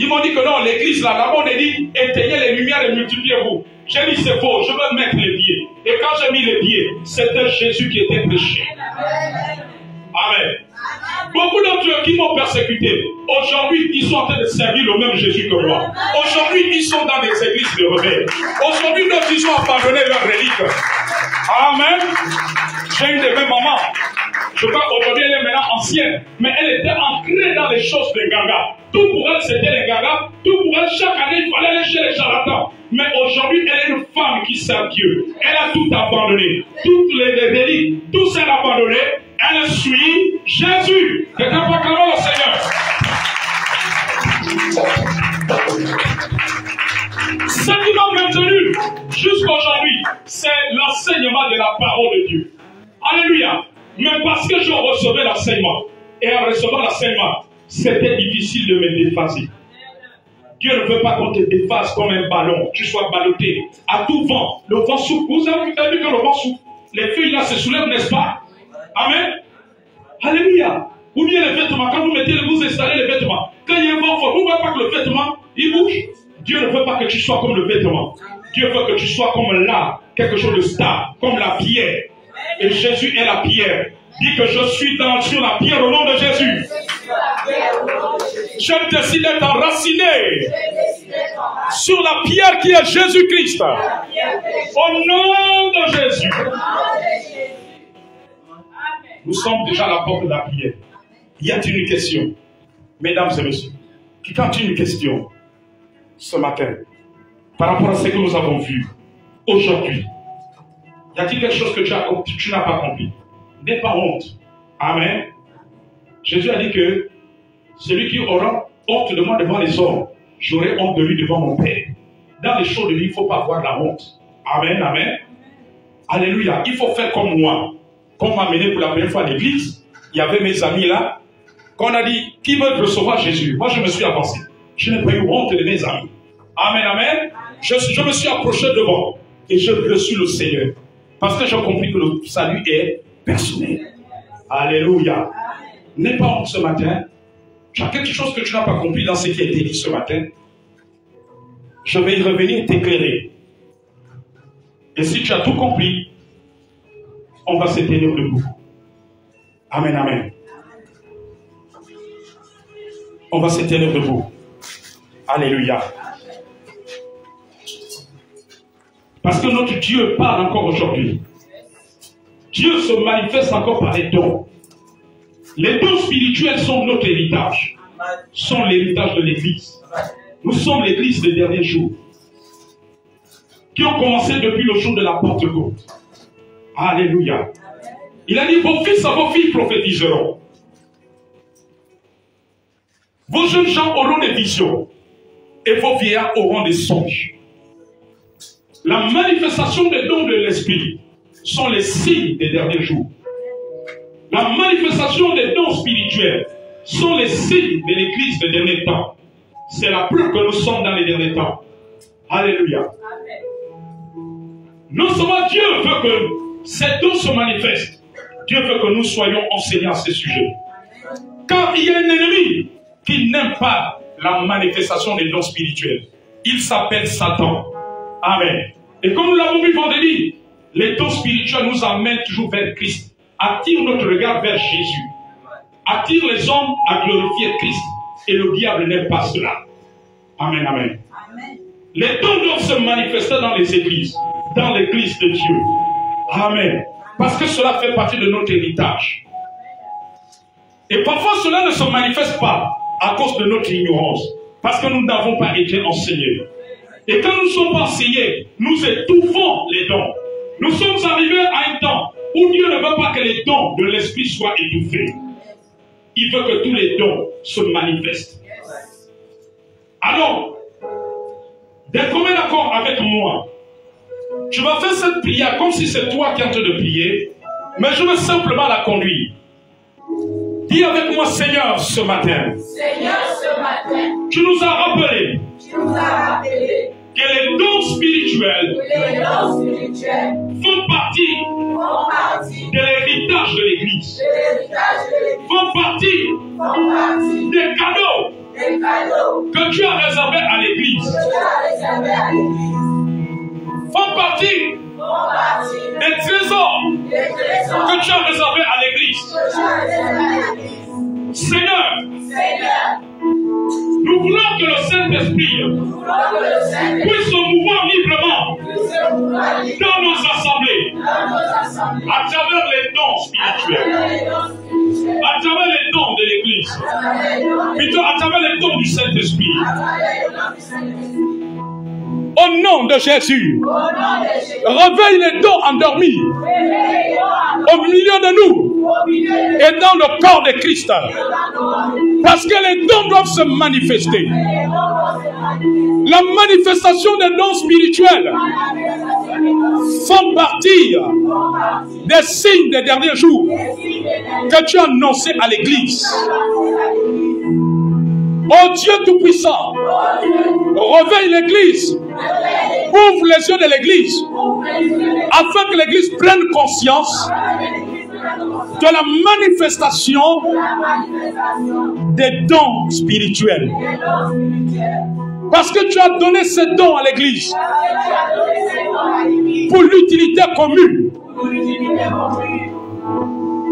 Ils m'ont dit que non, l'église là, on a dit, éteignez les lumières et multipliez-vous. J'ai dit, c'est faux, je veux mettre les pieds. Et quand j'ai mis les pieds, c'était Jésus qui était prêché. Amen. Beaucoup d'entre eux qui m'ont persécuté, aujourd'hui, ils sont en train de servir le même Jésus que moi. Aujourd'hui, ils sont dans des églises de rebelles. Aujourd'hui, d'autres, ils ont abandonné leur relique. Amen. J'ai une de mes mamans. Je crois qu'aujourd'hui, elle est maintenant ancienne. Mais elle était ancrée dans les choses de Gaga. Tout pour elle, c'était les Gaga. Tout pour elle, chaque année, il fallait aller chez les charlatans. Mais aujourd'hui, elle est une femme qui sert Dieu. Elle a tout abandonné. Toutes les reliques, tout ça abandonné. Elle suit Jésus. Quelqu'un peut acclamer le Seigneur. Ce qui m'a maintenu jusqu'aujourd'hui, c'est l'enseignement de la parole de Dieu. Alléluia. Mais parce que je recevais l'enseignement, et en recevant l'enseignement, c'était difficile de me dépasser. Dieu ne veut pas qu'on te défasse comme un ballon, tu sois ballotté à tout vent. Le vent souffle. Vous avez vu que le vent souffle? Les feuilles là se soulèvent, n'est-ce pas? Amen. Alléluia. Ou bien les vêtements, quand vous installez les vêtements, quand il y a un vent fort, vous ne voyez pas que le vêtement, il bouge. Dieu ne veut pas que tu sois comme le vêtement. Dieu veut que tu sois comme là, quelque chose de stable, comme la pierre. Et Jésus est la pierre. Dis que je suis sur la pierre au nom de Jésus. Je décide d'être enraciné sur la pierre qui est Jésus-Christ. Au nom de Jésus. Nous sommes déjà à la porte de la prière. Y a-t-il une question? Mesdames et messieurs, y a-t-il une question ce matin par rapport à ce que nous avons vu aujourd'hui? Y a-t-il quelque chose que tu n'as pas compris? N'aie pas honte. Amen. Jésus a dit que celui qui aura honte de moi devant les hommes, j'aurai honte de lui devant mon Père. Dans les choses de lui, il ne faut pas avoir la honte. Amen, amen. Alléluia. Il faut faire comme moi. Quand on m'a amené pour la première fois à l'église, il y avait mes amis là. Quand on a dit, qui veut recevoir Jésus? Moi, je me suis avancé. Je n'ai pas eu honte de mes amis. Amen, amen. Je me suis approché devant et je reçus le Seigneur. Parce que j'ai compris que le salut est personnel. Alléluia. N'aie pas honte ce matin. Tu as quelque chose que tu n'as pas compris dans ce qui a été dit ce matin. Je vais y revenir t'éclairer. Et si tu as tout compris, on va se tenir debout. Amen, amen. On va se tenir debout. Alléluia. Parce que notre Dieu parle encore aujourd'hui. Dieu se manifeste encore par les dons. Les dons spirituels sont notre héritage. Sont l'héritage de l'Église. Nous sommes l'Église des derniers jours. Qui ont commencé depuis le jour de la Pentecôte. Alléluia. Il a dit, vos fils et vos filles prophétiseront. Vos jeunes gens auront des visions. Et vos vieillards auront des songes. La manifestation des dons de l'Esprit sont les signes des derniers jours. La manifestation des dons spirituels sont les signes de l'Église des derniers temps. C'est la preuve que nous sommes dans les derniers temps. Alléluia. Non seulement Dieu veut que ces dons se manifestent, Dieu veut que nous soyons enseignés à ce sujet. Car il y a un ennemi qui n'aime pas la manifestation des dons spirituels. Il s'appelle Satan. Amen. Et comme nous l'avons vu vendredi, les dons spirituels nous amènent toujours vers Christ. Attire notre regard vers Jésus. Attire les hommes à glorifier Christ. Et le diable n'aime pas cela. Amen, amen. Amen. Les dons doivent se manifester dans les églises. Dans l'église de Dieu. Amen. Parce que cela fait partie de notre héritage. Et parfois cela ne se manifeste pas à cause de notre ignorance. Parce que nous n'avons pas été enseignés. Et quand nous ne sommes pas enseignés, nous étouffons les dons. Nous sommes arrivés à un temps où Dieu ne veut pas que les dons de l'Esprit soient étouffés. Il veut que tous les dons se manifestent. Alors, d'être commun accord avec moi, tu vas faire cette prière comme si c'est toi qui es en train de prier, mais je veux simplement la conduire. Dis avec moi, Seigneur, ce matin. Seigneur, ce matin. Tu nous as rappelé. Tu que les dons spirituels font partie de l'héritage de l'Église, font partie des cadeaux que Dieu a réservés à l'Église, font partie des trésors que Dieu a réservés à l'Église. Seigneur, nous voulons que le Saint-Esprit puisse se mouvoir librement dans nos assemblées, à travers les dons spirituels, à travers les dons de l'Église, plutôt à travers les dons du Saint-Esprit. Au nom de Jésus, réveille les dons endormis au milieu de nous et dans le corps de Christ. Parce que les dons doivent se manifester. La manifestation des dons spirituels font partie des signes des derniers jours que tu as annoncés à l'Église. Oh Dieu Tout-Puissant, réveille l'Église, ouvre les yeux de l'Église, afin que l'Église prenne conscience de la manifestation des dons spirituels. Parce que tu as donné ces dons à l'Église pour l'utilité commune,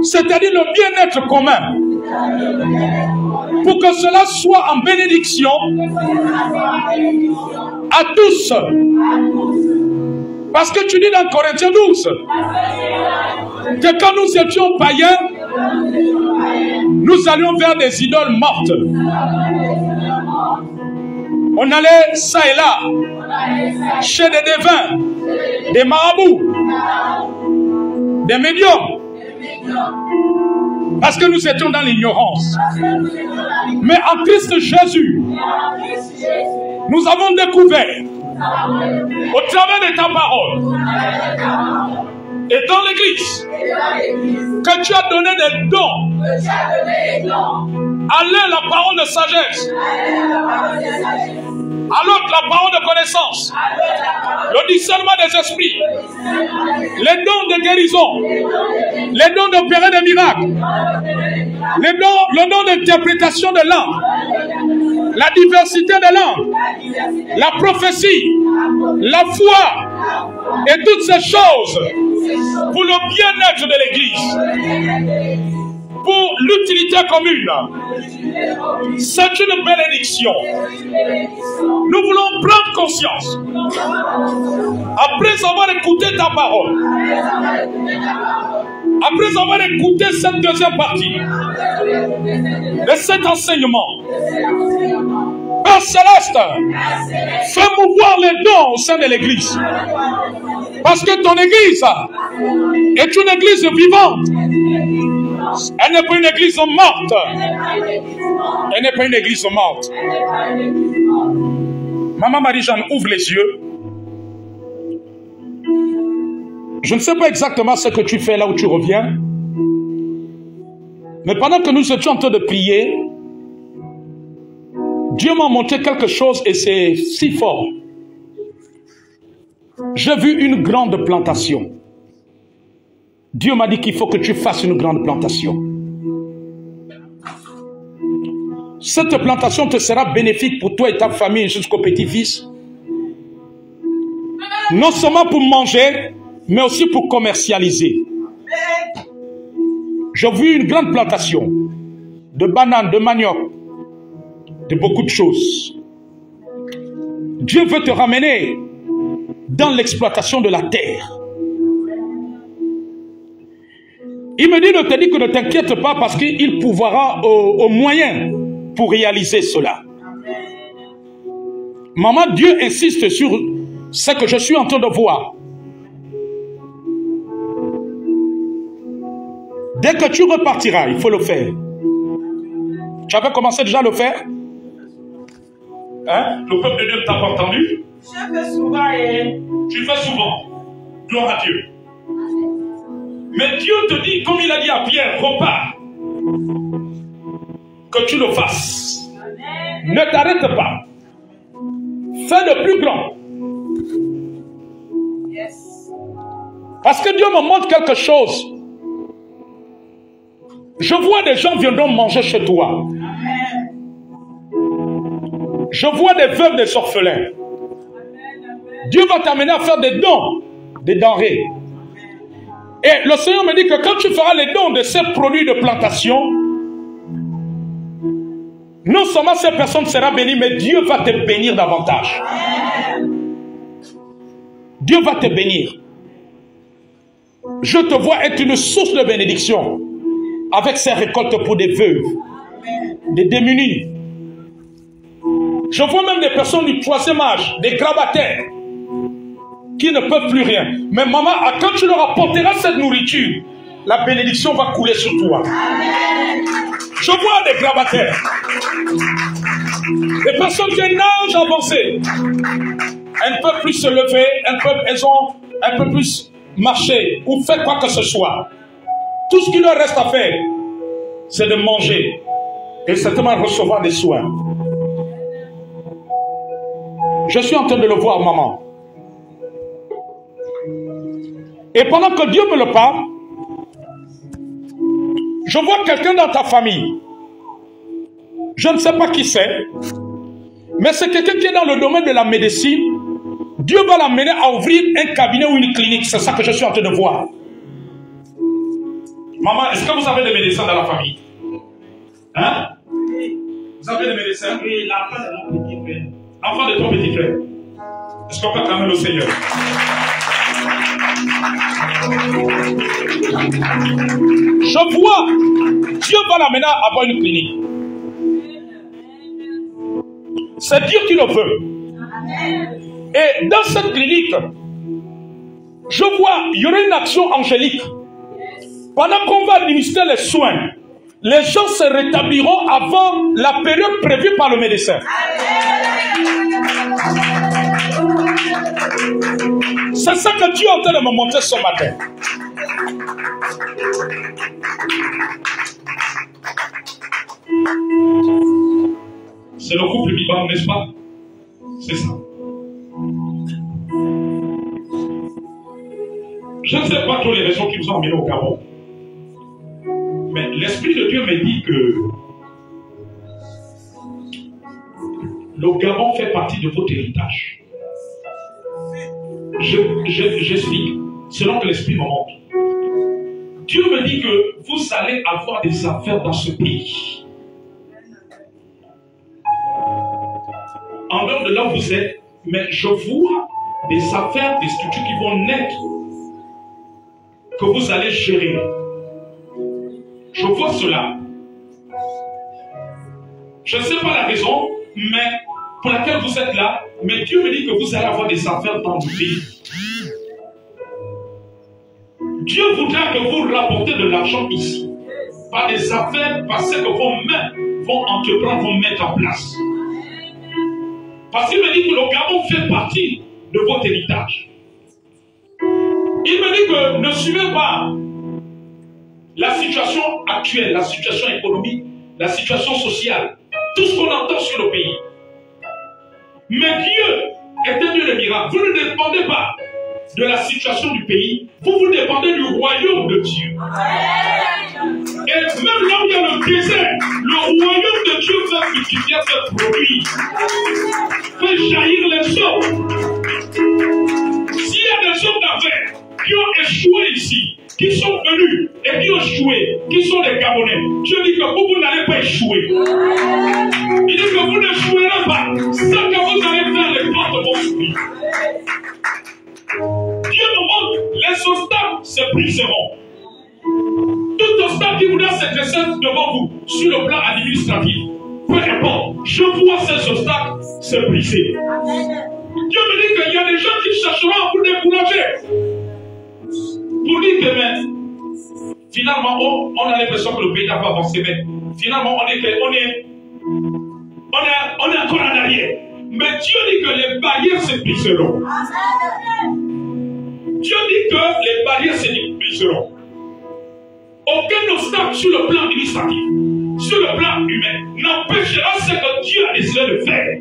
c'est-à-dire le bien-être commun, pour que cela soit en bénédiction à tous. Parce que tu dis dans Corinthiens 12 que quand nous étions païens, nous allions vers des idoles mortes. On allait ça et là, chez des devins, des marabouts, des médiums. Parce que nous étions dans l'ignorance. Mais en Christ Jésus, nous avons découvert, au travers de ta parole et dans l'Église, que tu as donné des dons. À l'un la parole de sagesse, à l'autre la parole de connaissance, le discernement des esprits, les dons de guérison, les dons d'opérer des miracles, le don d'interprétation de langue, la diversité de langues, la prophétie, la foi et toutes ces choses pour le bien-être de l'Église, pour l'utilité commune. C'est une bénédiction. Nous voulons prendre conscience, après avoir écouté ta parole, après avoir écouté cette deuxième partie de cet enseignement, Père Céleste, fais mouvoir les dons au sein de l'Église. Parce que ton Église est une Église vivante. Elle n'est pas une Église morte. Elle n'est pas une Église morte. Maman Marie-Jeanne, ouvre les yeux. Je ne sais pas exactement ce que tu fais là où tu reviens. Mais pendant que nous étions en train de prier, Dieu m'a montré quelque chose et c'est si fort. J'ai vu une grande plantation. Dieu m'a dit qu'il faut que tu fasses une grande plantation. Cette plantation te sera bénéfique pour toi et ta famille jusqu'au petit-fils. Non seulement pour manger, mais aussi pour commercialiser. J'ai vu une grande plantation de bananes, de manioc, de beaucoup de choses. Dieu veut te ramener dans l'exploitation de la terre. Il me dit, ne te dit que ne t'inquiète pas parce qu'il pourvoira aux moyens pour réaliser cela. Maman, Dieu insiste sur ce que je suis en train de voir. Dès que tu repartiras, il faut le faire. Tu avais commencé déjà à le faire? Hein? Le peuple de Dieu ne t'a pas entendu? Je fais souvent. Tu fais souvent. Gloire à Dieu. Mais Dieu te dit, comme il a dit à Pierre, repars. Que tu le fasses. Ne t'arrête pas. fait de plus grand. Parce que Dieu me montre quelque chose. Je vois des gens viendront manger chez toi. Je vois des veuves, des orphelins. Dieu va t'amener à faire des dons, des denrées. Et le Seigneur me dit que quand tu feras les dons de ces produits de plantation, non seulement cette personne sera bénie, mais Dieu va te bénir davantage. Dieu va te bénir. Je te vois être une source de bénédiction avec ces récoltes pour des veuves, des démunis. Je vois même des personnes du troisième âge, des grabataires, qui ne peuvent plus rien. Mais maman, quand tu leur apporteras cette nourriture, la bénédiction va couler sur toi. Je vois des grabataires, des personnes qui ont un âge avancé. Elles ne peuvent plus se lever, elles ont un peu plus marcher ou faire quoi que ce soit. Tout ce qu'il leur reste à faire, c'est de manger et certainement recevoir des soins. Je suis en train de le voir, maman. Et pendant que Dieu me le parle, je vois quelqu'un dans ta famille. Je ne sais pas qui c'est, mais c'est quelqu'un qui est dans le domaine de la médecine. Dieu va l'amener à ouvrir un cabinet ou une clinique. C'est ça que je suis en train de voir. Maman, est-ce que vous avez des médecins dans la famille? Hein? Vous avez des médecins? Oui, l'enfant de mon petit frère. L'enfant de ton petit frère. Est-ce qu'on peut acclamer le Seigneur? Je vois, Dieu va l'amener à avoir une clinique. C'est Dieu qui le veut. Et dans cette clinique, je vois, il y aura une action angélique. Pendant qu'on va administrer les soins, les gens se rétabliront avant la période prévue par le médecin. C'est ça que Dieu est en train de me montrer ce matin. C'est le couple vivant, n'est-ce pas? C'est ça. Je ne sais pas toutes les raisons qui vous ont amené au Gabon. Mais l'Esprit de Dieu me dit que le Gabon fait partie de votre héritage. J'explique, selon que l'Esprit me montre. Dieu me dit que vous allez avoir des affaires dans ce pays. En dehors de là où vous êtes, mais je vois des affaires, des structures qui vont naître, que vous allez gérer. Je vois cela. Je ne sais pas la raison, mais pour laquelle vous êtes là, mais Dieu me dit que vous allez avoir des affaires dans le pays. Dieu voudra que vous rapportez de l'argent ici, par des affaires, parce que vos mains vont entreprendre, vont mettre en place. Parce qu'il me dit que le Gabon fait partie de votre héritage. Il me dit que ne suivez pas la situation actuelle, la situation économique, la situation sociale, tout ce qu'on entend sur le pays. Mais Dieu est un Dieu de miracles. Vous ne dépendez pas de la situation du pays, vous dépendez du royaume de Dieu. Et même là où il y a le désert, le royaume de Dieu va fructifier ce produit, fait jaillir les eaux. S'il y a des hommes d'affaires qui ont échoué ici, qui sont venus et qui ont échoué, qui sont des Gabonais, je dis que vous n'allez pas échouer. Il dit que vous n'échouerez pas sans que vous allez faire les portes de vos souris. Dieu nous montre, les obstacles se briseront. Tout obstacle qui voudra s'exercer devant vous sur le plan administratif, peu importe, je vois ces obstacles se briser. Dieu me dit qu'il y a des gens qui chercheront à vous décourager. Pour dire que mais, finalement, on a l'impression que le pays n'a pas avancé, mais finalement, on est encore en arrière. Mais Dieu dit que les barrières se briseront. Dieu dit que les barrières se briseront. Aucun obstacle sur le plan administratif, sur le plan humain, n'empêchera ce que Dieu a décidé de faire.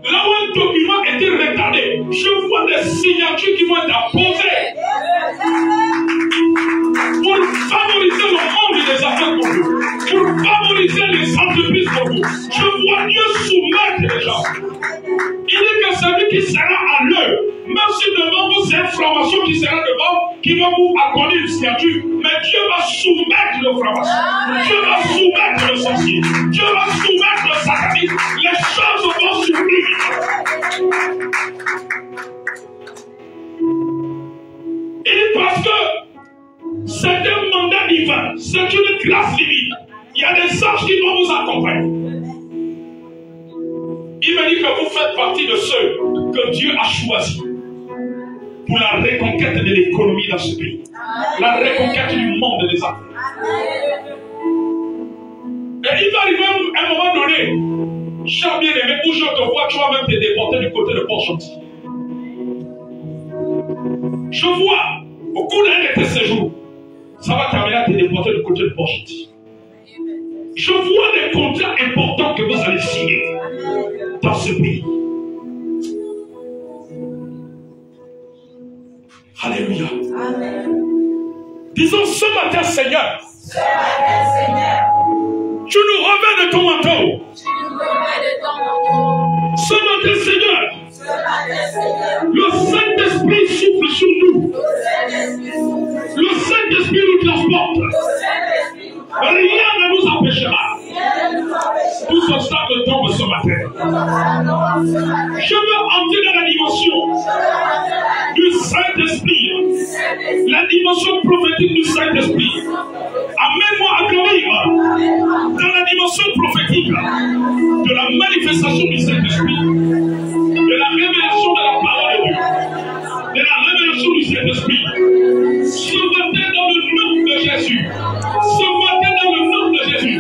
Là où un document était retardé, je vois des signatures qui vont être apposées pour favoriser le monde des affaires pour vous, pour favoriser les entreprises pour vous. Je vois Dieu soumettre les gens. Il dit que celui qui sera à l'heure, même si devant vous c'est une franc-maçon qui sera devant, qui va vous accorder une signature, mais Dieu va soumettre le franc-maçon, Dieu va soumettre le sorcier, Dieu va soumettre le sataniste, les choses vont s'ouvrir. Et parce que c'est un mandat divin, c'est une grâce divine, il y a des anges qui vont vous accompagner. Il me dit que vous faites partie de ceux que Dieu a choisis pour la reconquête de l'économie dans ce pays. La reconquête du monde des affaires. Et il va arriver à un moment donné, cher bien-aimé, où je te vois, tu vas même te déporter du côté de Port-Gentil. Je vois, au cours d'un de tes séjours, ça va terminer à te déporter du côté de Port-Gentil. Je vois des contrats importants que vous allez signer dans ce pays. Alléluia. Amen. Disons ce matin, Seigneur, tu nous remets de ton manteau. Ce matin, Seigneur, le Saint-Esprit souffle sur nous. Le Saint-Esprit nous transporte. Rien ne nous empêchera. Tout obstacle tombe ce matin. Je veux entrer dans la dimension du Saint-Esprit, la dimension prophétique du Saint-Esprit. Amène-moi à grandir dans la dimension prophétique de la manifestation du Saint-Esprit, de la révélation de la parole de Dieu, de la révélation du Saint-Esprit. Ce matin dans le nom de Jésus, ce matin dans le nom de Jésus,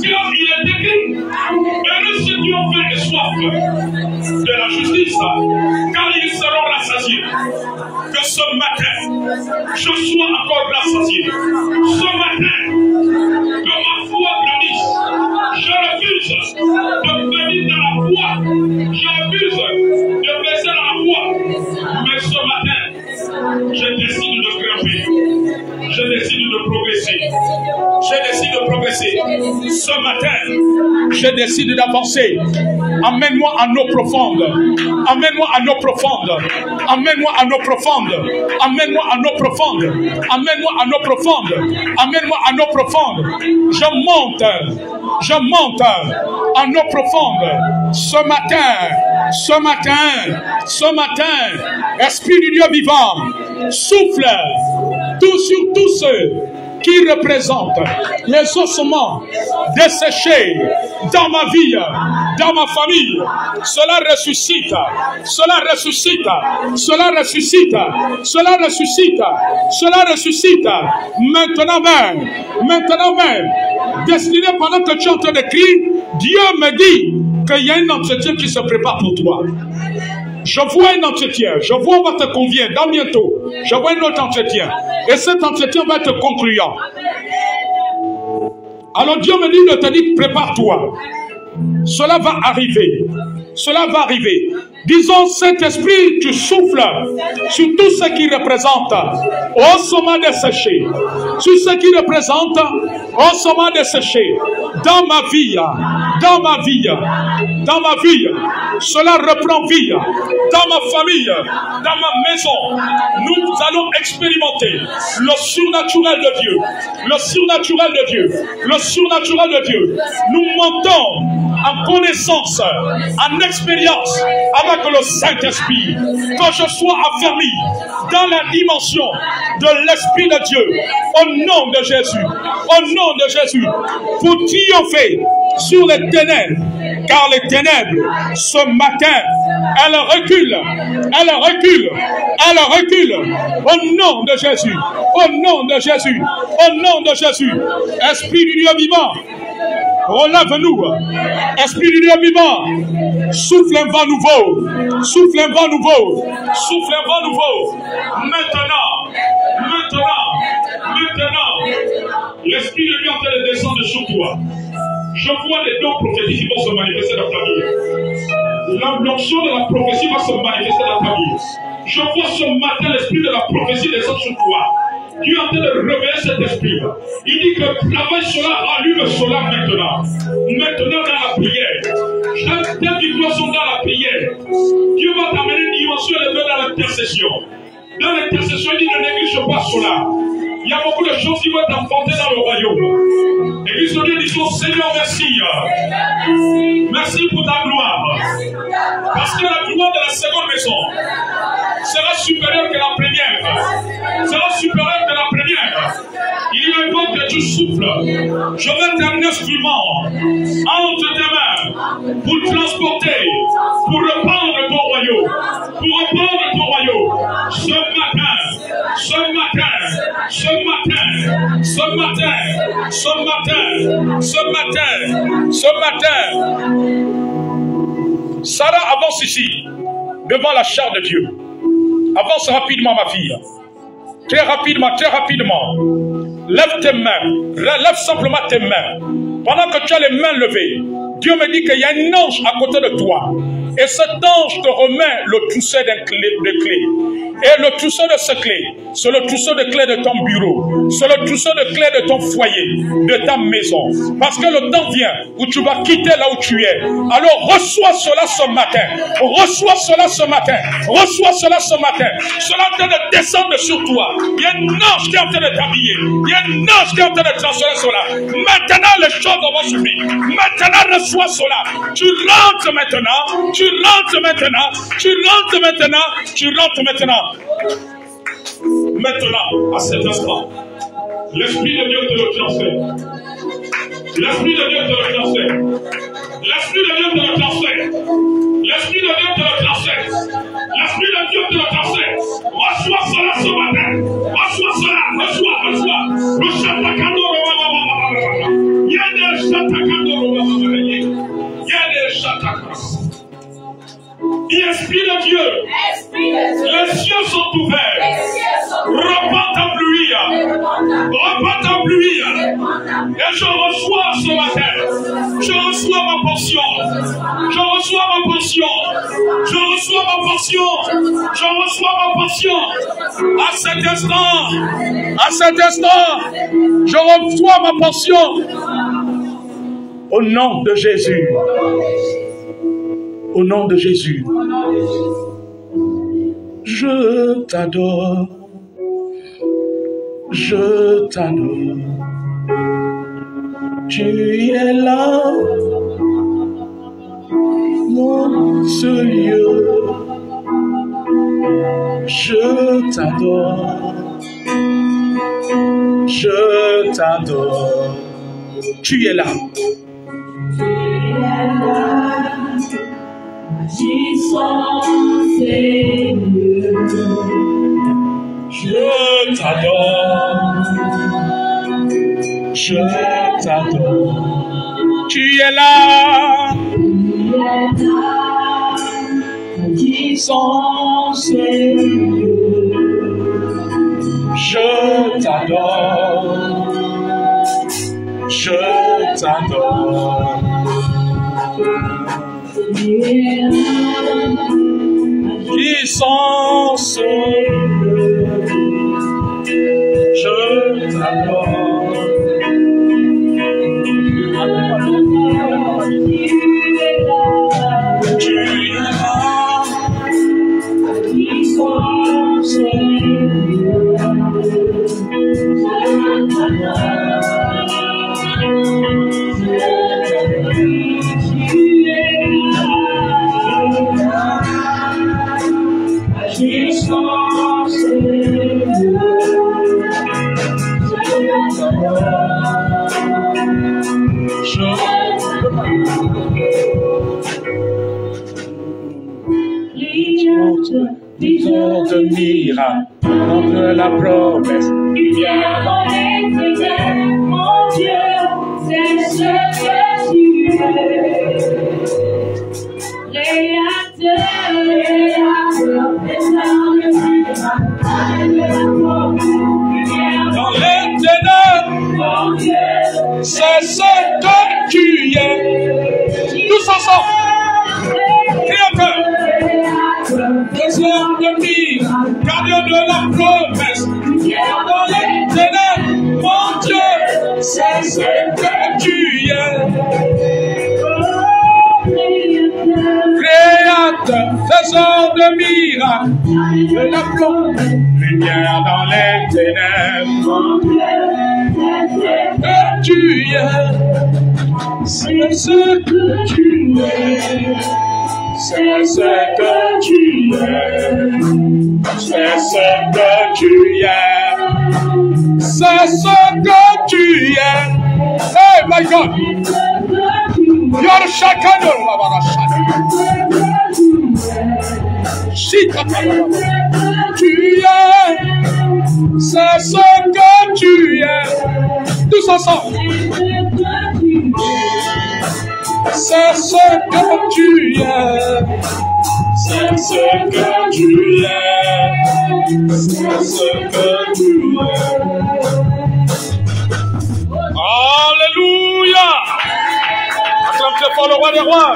car il est écrit, heureux ceux qui ont faim et soif de la justice, car ils seront rassasiés. Que ce matin, je sois encore rassasié. Ce matin, que ma foi grandisse. Je refuse de venir dans la foi. Je refuse de baisser dans la foi. Mais ce matin, je décide de grimper. Je décide de progresser. Je décide de progresser. Ce matin, je décide d'avancer. Amène-moi à nos profondes. Amène-moi à nos profondes. Amène-moi à nos profondes. Amène-moi à nos profondes. Amène-moi à nos profondes. Amène-moi à nos profondes. Je monte à nos profondes. Ce matin, Esprit du Dieu vivant, souffle tout sur tous ceux qui représentent les ossements desséchés dans ma vie, dans ma famille. Cela ressuscite, cela ressuscite, cela ressuscite, cela ressuscite, cela ressuscite. Maintenant même, destiné pendant que tu es en train d'écrire, Dieu me dit qu'il y a un entretien qui se prépare pour toi. Je vois un entretien, je vois on va te convier dans bientôt. Je vois un autre entretien. Et cet entretien va être concluant. Alors Dieu me dit de te dire, prépare-toi. Cela va arriver. Cela va arriver. Disons, Saint-Esprit, tu souffles sur tout ce qui représente ossements desséchés. Sur ce qui représente ossements desséchés. Dans ma vie, cela reprend vie. Dans ma famille, dans ma maison, nous allons expérimenter le surnaturel de Dieu. Le surnaturel de Dieu. Le surnaturel de Dieu. Nous montons en connaissance, en expérience avec le Saint-Esprit, que je sois affermi dans la dimension de l'Esprit de Dieu, au nom de Jésus, pour triompher sur les ténèbres, car les ténèbres, ce matin, elles reculent, au nom de Jésus, Esprit du Dieu vivant, relève-nous, Esprit du Dieu vivant, souffle un vent nouveau, maintenant, l'Esprit de Dieu en train de descendre sur toi. Je vois les dons prophétiques qui vont se manifester dans ta vie. L'onction de la prophétie va se manifester dans ta vie. Je vois ce matin l'esprit de la prophétie descendre sur toi. Dieu est en train de réveiller cet esprit. Il dit que travaille cela, allume cela maintenant. Maintenant dans la prière. Tes victoires sont dans la prière. Dieu va t'amener une dimension élevée dans l'intercession. Dans l'intercession, il dit ne néglige pas cela. Il y a beaucoup de choses qui vont t'emporter dans le royaume. Église de Dieu, disons Seigneur, merci. Merci pour ta gloire. Parce que la gloire de la seconde maison sera supérieure que la première. Sera supérieure que la première. Il invoque que tu souffles. Je vais t'amener instrument entre tes mains pour transporter, pour reprendre ton royaume. Pour reprendre ton royaume. Ce matin, ce matin, ce matin, ce matin, ce matin, ce matin, ce matin. Sarah avance ici, devant la chair de Dieu. Avance rapidement, ma fille. Très rapidement, très rapidement. Lève tes mains. Lève simplement tes mains. Pendant que tu as les mains levées, Dieu me dit qu'il y a un ange à côté de toi. Et cet ange te remet le trousseau de clés. Et le trousseau de ces clés, c'est le trousseau de clés de ton bureau. C'est le trousseau de clés de ton foyer, de ta maison. Parce que le temps vient où tu vas quitter là où tu es. Alors reçois cela ce matin. Reçois cela ce matin. Reçois cela ce matin. Cela est en train de descendre sur toi. Il y a un ange qui est en train de t'habiller. Il y a un ange qui est en train de transformer cela. Maintenant les choses vont subir. Maintenant reçois cela. Tu rentres maintenant. Tu rentres maintenant. Tu rentres maintenant. Tu rentres maintenant. Maintenant, à cet instant, l'Esprit de Dieu te le transfère. L'Esprit de Dieu te le transfère. L'Esprit de Dieu te le transfère. L'Esprit de Dieu te le transfère. L'Esprit de Dieu te le transfère. Reçois cela ce matin. Reçois cela. Reçois. Reçois. Il y a des Esprit de Dieu, les cieux sont ouverts. Repends ta pluie. Repends ta pluie. Et je reçois ce matin. Je reçois ma portion. Je reçois ma portion. Je reçois ma portion. Je reçois ma portion. À cet instant, je reçois ma portion. Au nom de Jésus. Au nom de Jésus. Je t'adore. Je t'adore. Tu es là, mon Dieu. Je t'adore. Je t'adore. Tu es là. Je t'adore, je t'adore, tu es là, sans je t'adore, je t'adore. Puissance, je t'adore. Tu es là, puissance, de miracle, contre la promesse. Viens dans les ténèbres, mon Dieu, c'est ce que tu es. Créateur, dans les ténèbres, mon Dieu, c'est ce que tu es. Tous ensemble. Crie C'est ce que tu es. Créateur, faiseur de miracles, de la lumière dans les ténèbres. Que tu es, c'est ce que tu es. C'est ce que tu es. C'est ce que tu es. C'est ce que tu es. Hey, my God. You are the Shakano. Tu es. C'est ce que tu es. Tous ensemble. C'est ce que tu es. C'est ce que tu es. C'est ce que tu es. Alléluia. Acclame-toi pour le roi des rois.